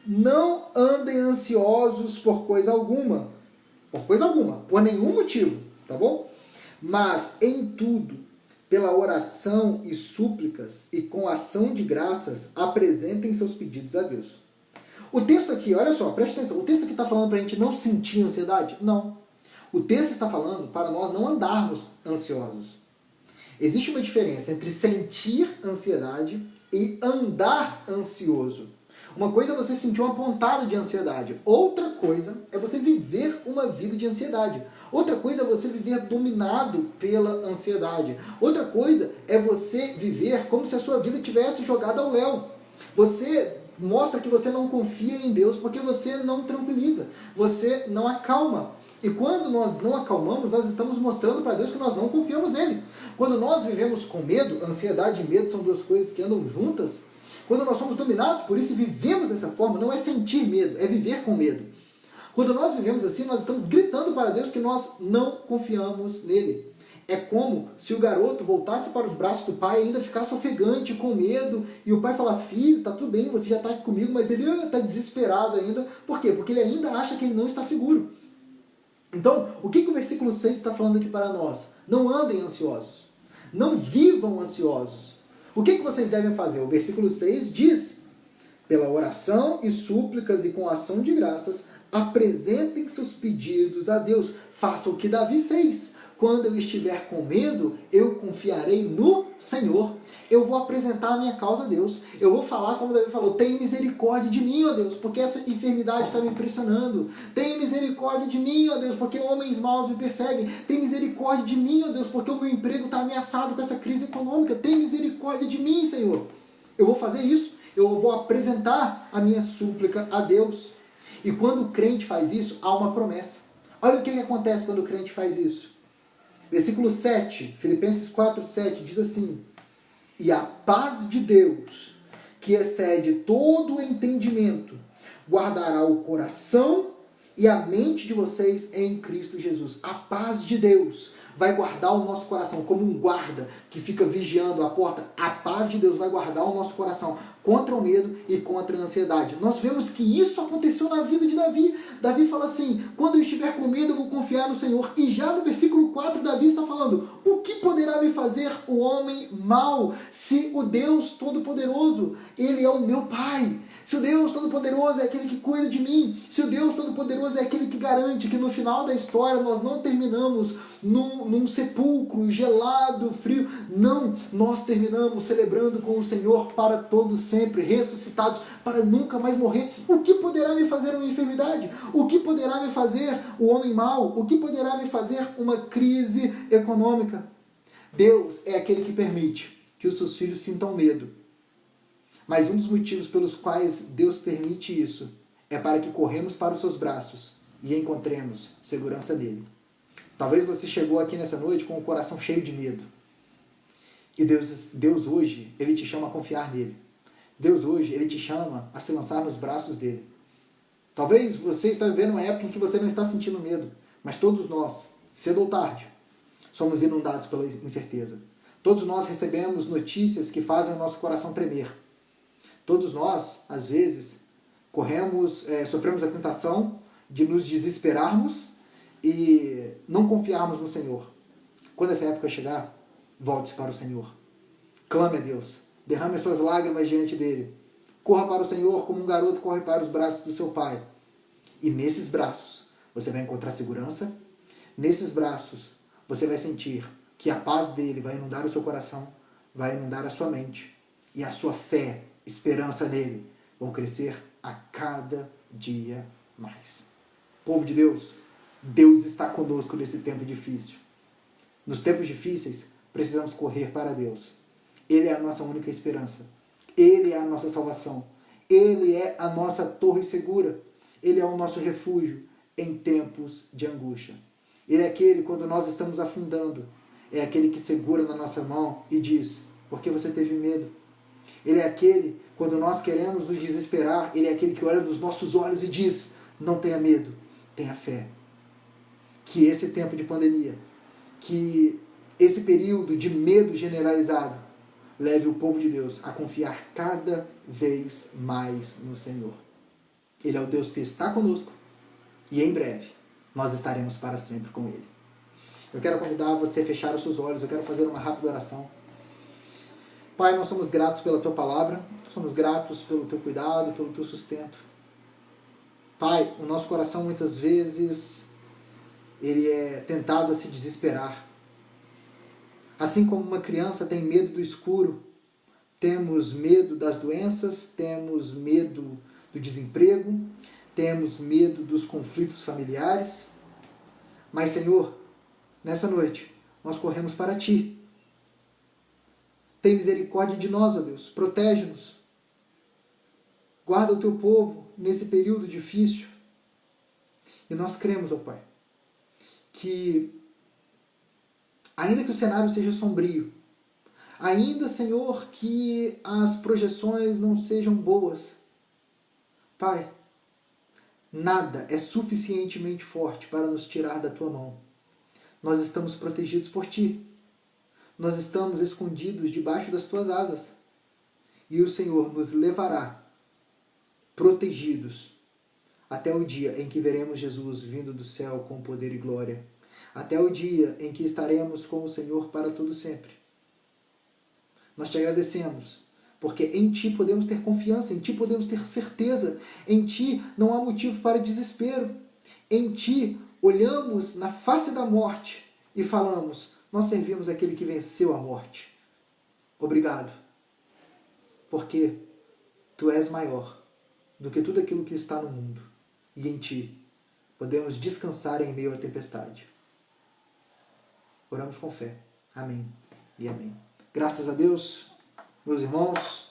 não andem ansiosos por coisa alguma, por nenhum motivo, tá bom? Mas em tudo, pela oração e súplicas e com ação de graças, apresentem seus pedidos a Deus. O texto aqui, olha só, preste atenção, o texto aqui está falando para a gente não sentir ansiedade? Não. O texto está falando para nós não andarmos ansiosos. Existe uma diferença entre sentir ansiedade e andar ansioso. Uma coisa é você sentir uma pontada de ansiedade. Outra coisa é você viver uma vida de ansiedade. Outra coisa é você viver dominado pela ansiedade. Outra coisa é você viver como se a sua vida tivesse jogada ao léu. Você mostra que você não confia em Deus porque você não tranquiliza. Você não acalma. E quando nós não acalmamos, nós estamos mostrando para Deus que nós não confiamos nele. Quando nós vivemos com medo, ansiedade e medo são duas coisas que andam juntas. Quando nós somos dominados por isso e vivemos dessa forma, não é sentir medo, é viver com medo. Quando nós vivemos assim, nós estamos gritando para Deus que nós não confiamos nele. É como se o garoto voltasse para os braços do pai e ainda ficasse ofegante, com medo, e o pai falasse, filho, tá tudo bem, você já está aqui comigo, mas ele está desesperado ainda. Por quê? Porque ele ainda acha que ele não está seguro. Então, o que o versículo 6 está falando aqui para nós? Não andem ansiosos. Não vivam ansiosos. O que vocês devem fazer? O versículo 6 diz, pela oração e súplicas e com ação de graças, apresentem seus pedidos a Deus. Faça o que Davi fez. Quando eu estiver com medo, eu confiarei no Senhor. Eu vou apresentar a minha causa a Deus. Eu vou falar como Davi falou, tem misericórdia de mim, ó Deus, porque essa enfermidade está me impressionando. Tem misericórdia de mim, ó Deus, porque homens maus me perseguem. Tem misericórdia de mim, ó Deus, porque o meu emprego está ameaçado com essa crise econômica. Tem misericórdia de mim, Senhor. Eu vou fazer isso. Eu vou apresentar a minha súplica a Deus. E quando o crente faz isso, há uma promessa. Olha o que acontece quando o crente faz isso. Versículo 7, Filipenses 4, 7, diz assim, e a paz de Deus, que excede todo o entendimento, guardará o coração e a mente de vocês em Cristo Jesus. A paz de Deus vai guardar o nosso coração, como um guarda que fica vigiando a porta. A paz de Deus vai guardar o nosso coração contra o medo e contra a ansiedade. Nós vemos que isso aconteceu na vida de Davi. Davi fala assim, quando eu estiver com medo, eu vou confiar no Senhor. E já no versículo 4, Davi está falando, o que poderá me fazer o homem mau, se o Deus Todo-Poderoso, Ele é o meu Pai? Se o Deus Todo-Poderoso é aquele que cuida de mim, se o Deus Todo-Poderoso é aquele que garante que no final da história nós não terminamos num sepulcro gelado, frio. Não, nós terminamos celebrando com o Senhor para todos sempre, ressuscitados para nunca mais morrer. O que poderá me fazer uma enfermidade? O que poderá me fazer o homem mau? O que poderá me fazer uma crise econômica? Deus é aquele que permite que os seus filhos sintam medo. Mas um dos motivos pelos quais Deus permite isso é para que corremos para os seus braços e encontremos segurança nele. Talvez você chegou aqui nessa noite com o coração cheio de medo. E Deus hoje, Ele te chama a confiar nele. Deus hoje, Ele te chama a se lançar nos braços dele. Talvez você está vivendo uma época em que você não está sentindo medo, mas todos nós, cedo ou tarde, somos inundados pela incerteza. Todos nós recebemos notícias que fazem o nosso coração tremer. Todos nós, às vezes, sofremos a tentação de nos desesperarmos e não confiarmos no Senhor. Quando essa época chegar, volte-se para o Senhor. Clame a Deus. Derrame as suas lágrimas diante dele. Corra para o Senhor como um garoto corre para os braços do seu pai. E nesses braços você vai encontrar segurança. Nesses braços você vai sentir que a paz dele vai inundar o seu coração, vai inundar a sua mente. E a sua fé, esperança nele vão crescer a cada dia mais. Povo de Deus, Deus está conosco nesse tempo difícil. Nos tempos difíceis, precisamos correr para Deus. Ele é a nossa única esperança. Ele é a nossa salvação. Ele é a nossa torre segura. Ele é o nosso refúgio em tempos de angústia. Ele é aquele, quando nós estamos afundando, é aquele que segura na nossa mão e diz: por que você teve medo? Ele é aquele, quando nós queremos nos desesperar, ele é aquele que olha nos nossos olhos e diz: não tenha medo, tenha fé. Que esse tempo de pandemia, que esse período de medo generalizado, leve o povo de Deus a confiar cada vez mais no Senhor. Ele é o Deus que está conosco e em breve nós estaremos para sempre com Ele. Eu quero convidar você a fechar os seus olhos, eu quero fazer uma rápida oração. Pai, nós somos gratos pela Tua palavra, somos gratos pelo Teu cuidado, pelo Teu sustento. Pai, o nosso coração muitas vezes ele é tentado a se desesperar. Assim como uma criança tem medo do escuro, temos medo das doenças, temos medo do desemprego, temos medo dos conflitos familiares. Mas, Senhor, nessa noite, nós corremos para Ti. Tem misericórdia de nós, ó Deus, protege-nos. Guarda o Teu povo nesse período difícil. E nós cremos, ó Pai, que ainda que o cenário seja sombrio, ainda, Senhor, que as projeções não sejam boas, Pai, nada é suficientemente forte para nos tirar da Tua mão. Nós estamos protegidos por Ti. Nós estamos escondidos debaixo das Tuas asas. E o Senhor nos levará protegidos até o dia em que veremos Jesus vindo do céu com poder e glória. Até o dia em que estaremos com o Senhor para todo sempre. Nós Te agradecemos, porque em Ti podemos ter confiança, em Ti podemos ter certeza, em Ti não há motivo para desespero. Em Ti olhamos na face da morte e falamos: nós servimos aquele que venceu a morte. Obrigado, porque Tu és maior do que tudo aquilo que está no mundo, e em Ti podemos descansar em meio à tempestade. Oramos com fé. Amém e amém. Graças a Deus, meus irmãos,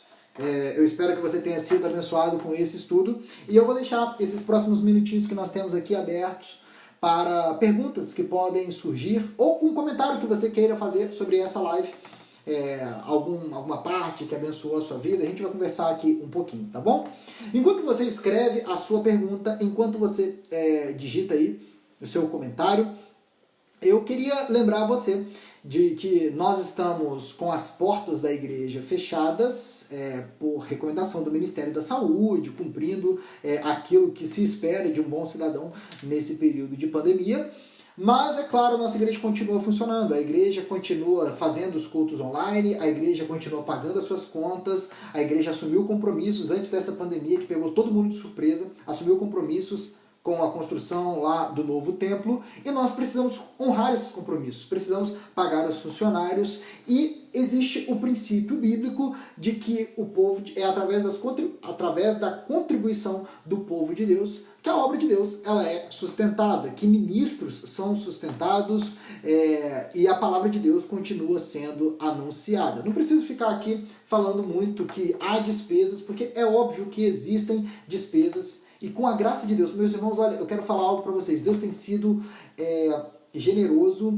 eu espero que você tenha sido abençoado com esse estudo, e eu vou deixar esses próximos minutinhos que nós temos aqui abertos para perguntas que podem surgir, ou um comentário que você queira fazer sobre essa live, alguma parte que abençoou a sua vida. A gente vai conversar aqui um pouquinho, tá bom? Enquanto você escreve a sua pergunta, enquanto você digita aí o seu comentário, eu queria lembrar você de que nós estamos com as portas da igreja fechadas por recomendação do Ministério da Saúde, cumprindo aquilo que se espera de um bom cidadão nesse período de pandemia. Mas, é claro, a nossa igreja continua funcionando, a igreja continua fazendo os cultos online, a igreja continua pagando as suas contas, a igreja assumiu compromissos antes dessa pandemia, que pegou todo mundo de surpresa, assumiu compromissos com a construção lá do novo templo, e nós precisamos honrar esses compromissos, precisamos pagar os funcionários, e existe o princípio bíblico de que o povo é através da contribuição do povo de Deus que a obra de Deus ela é sustentada, que ministros são sustentados e a palavra de Deus continua sendo anunciada. Não preciso ficar aqui falando muito que há despesas, porque é óbvio que existem despesas. E com a graça de Deus, meus irmãos, olha, eu quero falar algo para vocês. Deus tem sido generoso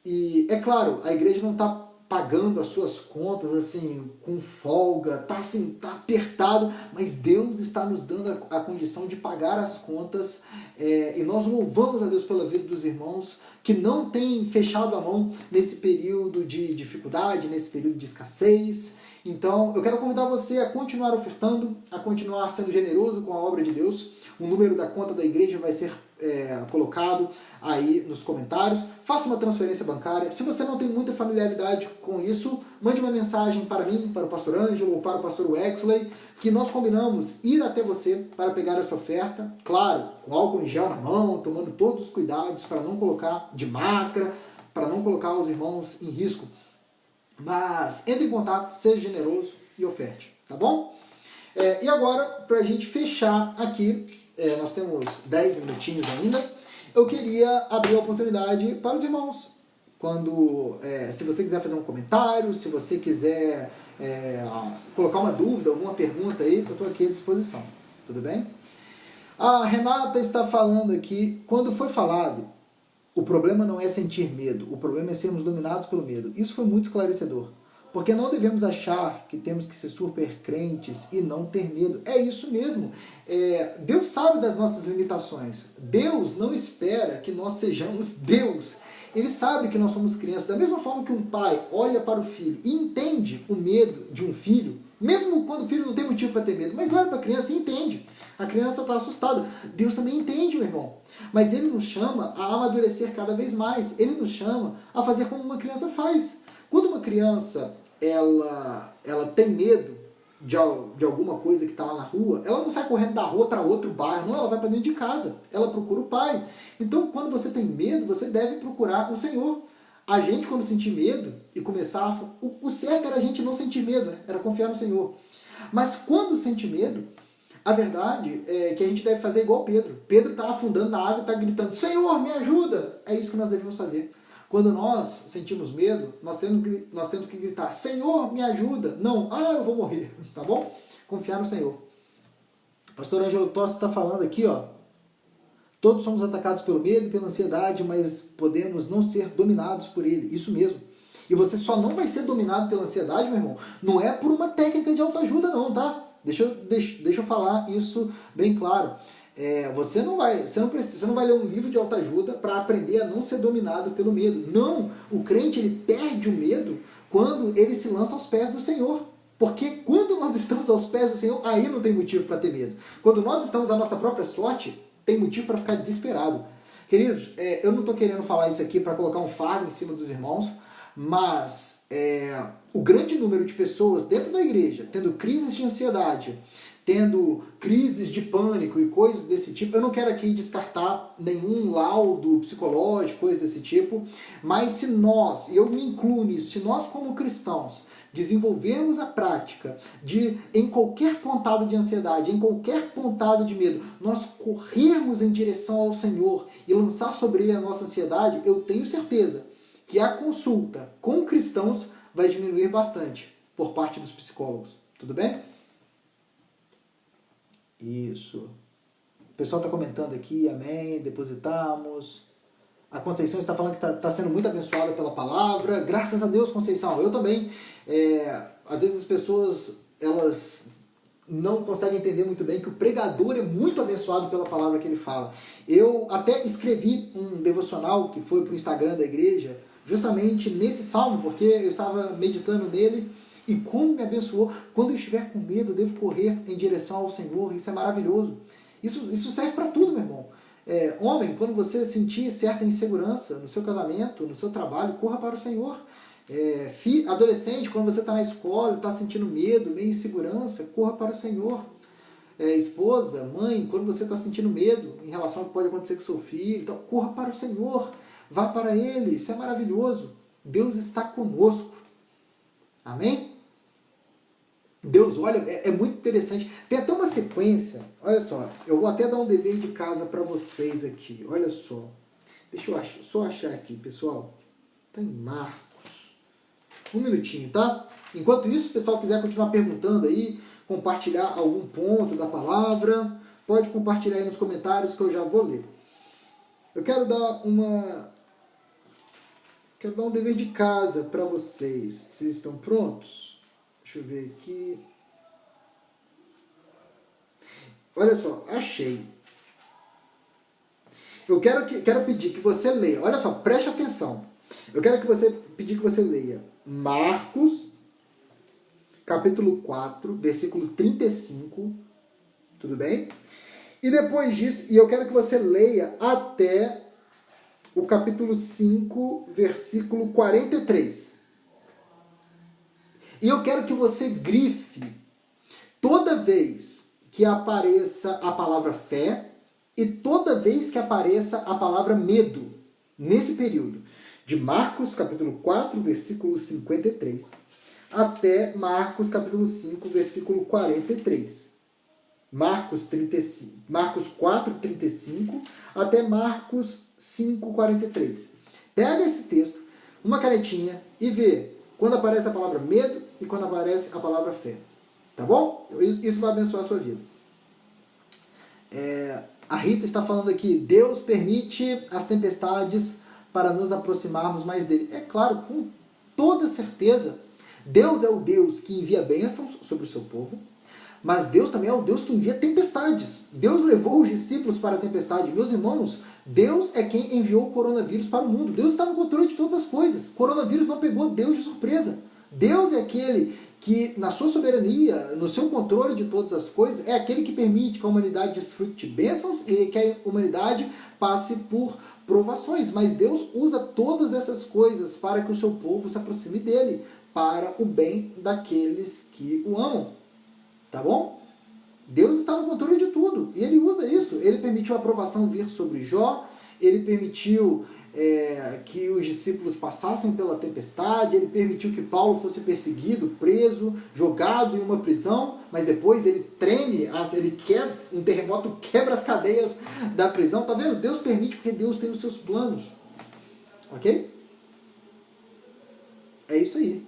e, é claro, a igreja não está pagando as suas contas assim com folga, tá apertado, mas Deus está nos dando a condição de pagar as contas, e nós louvamos a Deus pela vida dos irmãos que não têm fechado a mão nesse período de dificuldade, nesse período de escassez. Então, eu quero convidar você a continuar ofertando, a continuar sendo generoso com a obra de Deus. O número da conta da igreja vai ser colocado aí nos comentários. Faça uma transferência bancária. Se você não tem muita familiaridade com isso, mande uma mensagem para mim, para o pastor Ângelo ou para o pastor Wexley, que nós combinamos ir até você para pegar essa oferta. Claro, com álcool em gel na mão, tomando todos os cuidados para não colocar de máscara, para não colocar os irmãos em risco. Mas entre em contato, seja generoso e oferte, tá bom? E agora, para a gente fechar aqui, nós temos 10 minutinhos ainda, eu queria abrir a oportunidade para os irmãos. Se você quiser fazer um comentário, se você quiser colocar uma dúvida, alguma pergunta aí, eu estou aqui à disposição, tudo bem? A Renata está falando aqui, quando foi falado, o problema não é sentir medo, o problema é sermos dominados pelo medo. Isso foi muito esclarecedor. Porque não devemos achar que temos que ser super crentes e não ter medo. É isso mesmo. Deus sabe das nossas limitações. Deus não espera que nós sejamos Deus. Ele sabe que nós somos crianças. Da mesma forma que um pai olha para o filho e entende o medo de um filho, mesmo quando o filho não tem motivo para ter medo, mas olha para a criança e entende. A criança está assustada. Deus também entende, meu irmão. Mas Ele nos chama a amadurecer cada vez mais. Ele nos chama a fazer como uma criança faz. Quando uma criança ela tem medo de alguma coisa que está lá na rua, ela não sai correndo da rua para outro bairro, não, ela vai para dentro de casa, ela procura o pai. Então, quando você tem medo, você deve procurar o Senhor. A gente, quando sentir medo e começar, o certo era a gente não sentir medo, né? Era confiar no Senhor. Mas quando sente medo, a verdade é que a gente deve fazer igual Pedro. Pedro está afundando na água e está gritando, Senhor, me ajuda! É isso que nós devemos fazer. Quando nós sentimos medo, nós temos que gritar, Senhor, me ajuda. Não, eu vou morrer, tá bom? Confiar no Senhor. O pastor Ângelo Tossi está falando aqui, ó. Todos somos atacados pelo medo e pela ansiedade, mas podemos não ser dominados por ele. Isso mesmo. E você só não vai ser dominado pela ansiedade, meu irmão, não é por uma técnica de autoajuda não, tá? Deixa eu falar isso bem claro. Você não vai ler um livro de autoajuda para aprender a não ser dominado pelo medo. Não, o crente ele perde o medo quando ele se lança aos pés do Senhor. Porque quando nós estamos aos pés do Senhor, aí não tem motivo para ter medo. Quando nós estamos à nossa própria sorte, tem motivo para ficar desesperado. Queridos, eu não estou querendo falar isso aqui para colocar um fardo em cima dos irmãos, mas o grande número de pessoas dentro da igreja tendo crises de ansiedade, tendo crises de pânico e coisas desse tipo. Eu não quero aqui descartar nenhum laudo psicológico, coisas desse tipo, mas se nós, e eu me incluo nisso, se nós como cristãos desenvolvermos a prática de, em qualquer pontada de ansiedade, em qualquer pontada de medo, nós corrermos em direção ao Senhor e lançar sobre Ele a nossa ansiedade, eu tenho certeza que a consulta com cristãos vai diminuir bastante por parte dos psicólogos. Tudo bem? Isso. O pessoal está comentando aqui, amém, depositamos. A Conceição está falando que está sendo muito abençoada pela palavra. Graças a Deus, Conceição. Eu também. Às vezes as pessoas elas não conseguem entender muito bem que o pregador é muito abençoado pela palavra que ele fala. Eu até escrevi um devocional que foi para o Instagram da igreja, justamente nesse salmo, porque eu estava meditando nele. E como me abençoou. Quando eu estiver com medo, eu devo correr em direção ao Senhor. Isso é maravilhoso. Isso serve para tudo, meu irmão. Homem, quando você sentir certa insegurança no seu casamento, no seu trabalho, corra para o Senhor. Adolescente, quando você está na escola, está sentindo medo, meio insegurança, corra para o Senhor. Esposa, mãe, quando você está sentindo medo em relação ao que pode acontecer com seu filho, então, corra para o Senhor. Vá para Ele. Isso é maravilhoso. Deus está conosco. Amém? Deus, olha, é muito interessante. Tem até uma sequência. Olha só, eu vou até dar um dever de casa para vocês aqui. Olha só. Deixa eu só achar aqui, pessoal. Está em Marcos. Um minutinho, tá? Enquanto isso, se o pessoal quiser continuar perguntando aí, compartilhar algum ponto da palavra, pode compartilhar aí nos comentários que eu já vou ler. Eu quero dar quero dar um dever de casa para vocês. Vocês estão prontos? Deixa eu ver aqui. Olha só, achei. Eu quero pedir que você leia. Olha só, preste atenção. Eu quero pedir que você leia Marcos, capítulo 4, versículo 35. Tudo bem? E depois disso, eu quero que você leia até o capítulo 5, versículo 43. E eu quero que você grife toda vez que apareça a palavra fé e toda vez que apareça a palavra medo, nesse período, de Marcos capítulo 4, versículo 53, até Marcos capítulo 5, versículo 43. Marcos 4, 35, até Marcos 5, 43. Pega esse texto, uma canetinha, e vê quando aparece a palavra medo e quando aparece a palavra fé. Tá bom? Isso vai abençoar a sua vida. A Rita está falando aqui, Deus permite as tempestades para nos aproximarmos mais dele. É claro, com toda certeza, Deus é o Deus que envia bênçãos sobre o seu povo, mas Deus também é o Deus que envia tempestades. Deus levou os discípulos para a tempestade. Meus irmãos, Deus é quem enviou o coronavírus para o mundo. Deus está no controle de todas as coisas. O coronavírus não pegou Deus de surpresa. Deus é aquele que, na sua soberania, no seu controle de todas as coisas, é aquele que permite que a humanidade desfrute de bênçãos e que a humanidade passe por provações. Mas Deus usa todas essas coisas para que o seu povo se aproxime dele, para o bem daqueles que o amam. Tá bom? Deus está no controle de tudo. E ele usa isso. Ele permitiu a aprovação vir sobre Jó. Ele permitiu que os discípulos passassem pela tempestade. Ele permitiu que Paulo fosse perseguido, preso, jogado em uma prisão. Mas depois ele treme, um terremoto quebra as cadeias da prisão. Tá vendo? Deus permite porque Deus tem os seus planos. Ok? É isso aí.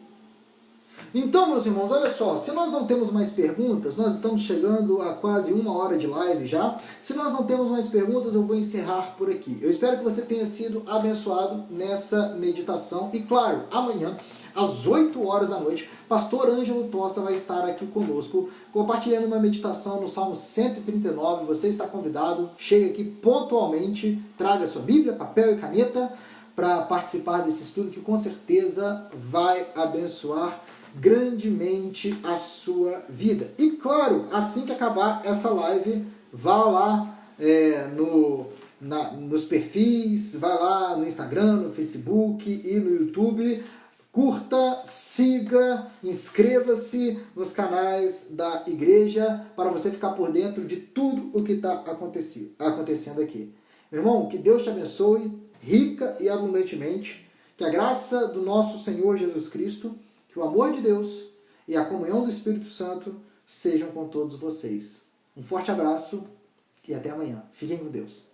Então, meus irmãos, olha só, se nós não temos mais perguntas, nós estamos chegando a quase 1 hora de live já. Se nós não temos mais perguntas, eu vou encerrar por aqui. Eu espero que você tenha sido abençoado nessa meditação. E claro, amanhã, às 8 horas da noite, Pastor Ângelo Tosta vai estar aqui conosco, compartilhando uma meditação no Salmo 139. Você está convidado, chegue aqui pontualmente, traga sua Bíblia, papel e caneta, para participar desse estudo que com certeza vai abençoar grandemente a sua vida. E claro, assim que acabar essa live, vá lá nos perfis, vá lá no Instagram, no Facebook e no YouTube, curta, siga, inscreva-se nos canais da igreja para você ficar por dentro de tudo o que está acontecendo aqui. Meu irmão, que Deus te abençoe rica e abundantemente, que a graça do nosso Senhor Jesus Cristo, que o amor de Deus e a comunhão do Espírito Santo sejam com todos vocês. Um forte abraço e até amanhã. Fiquem com Deus.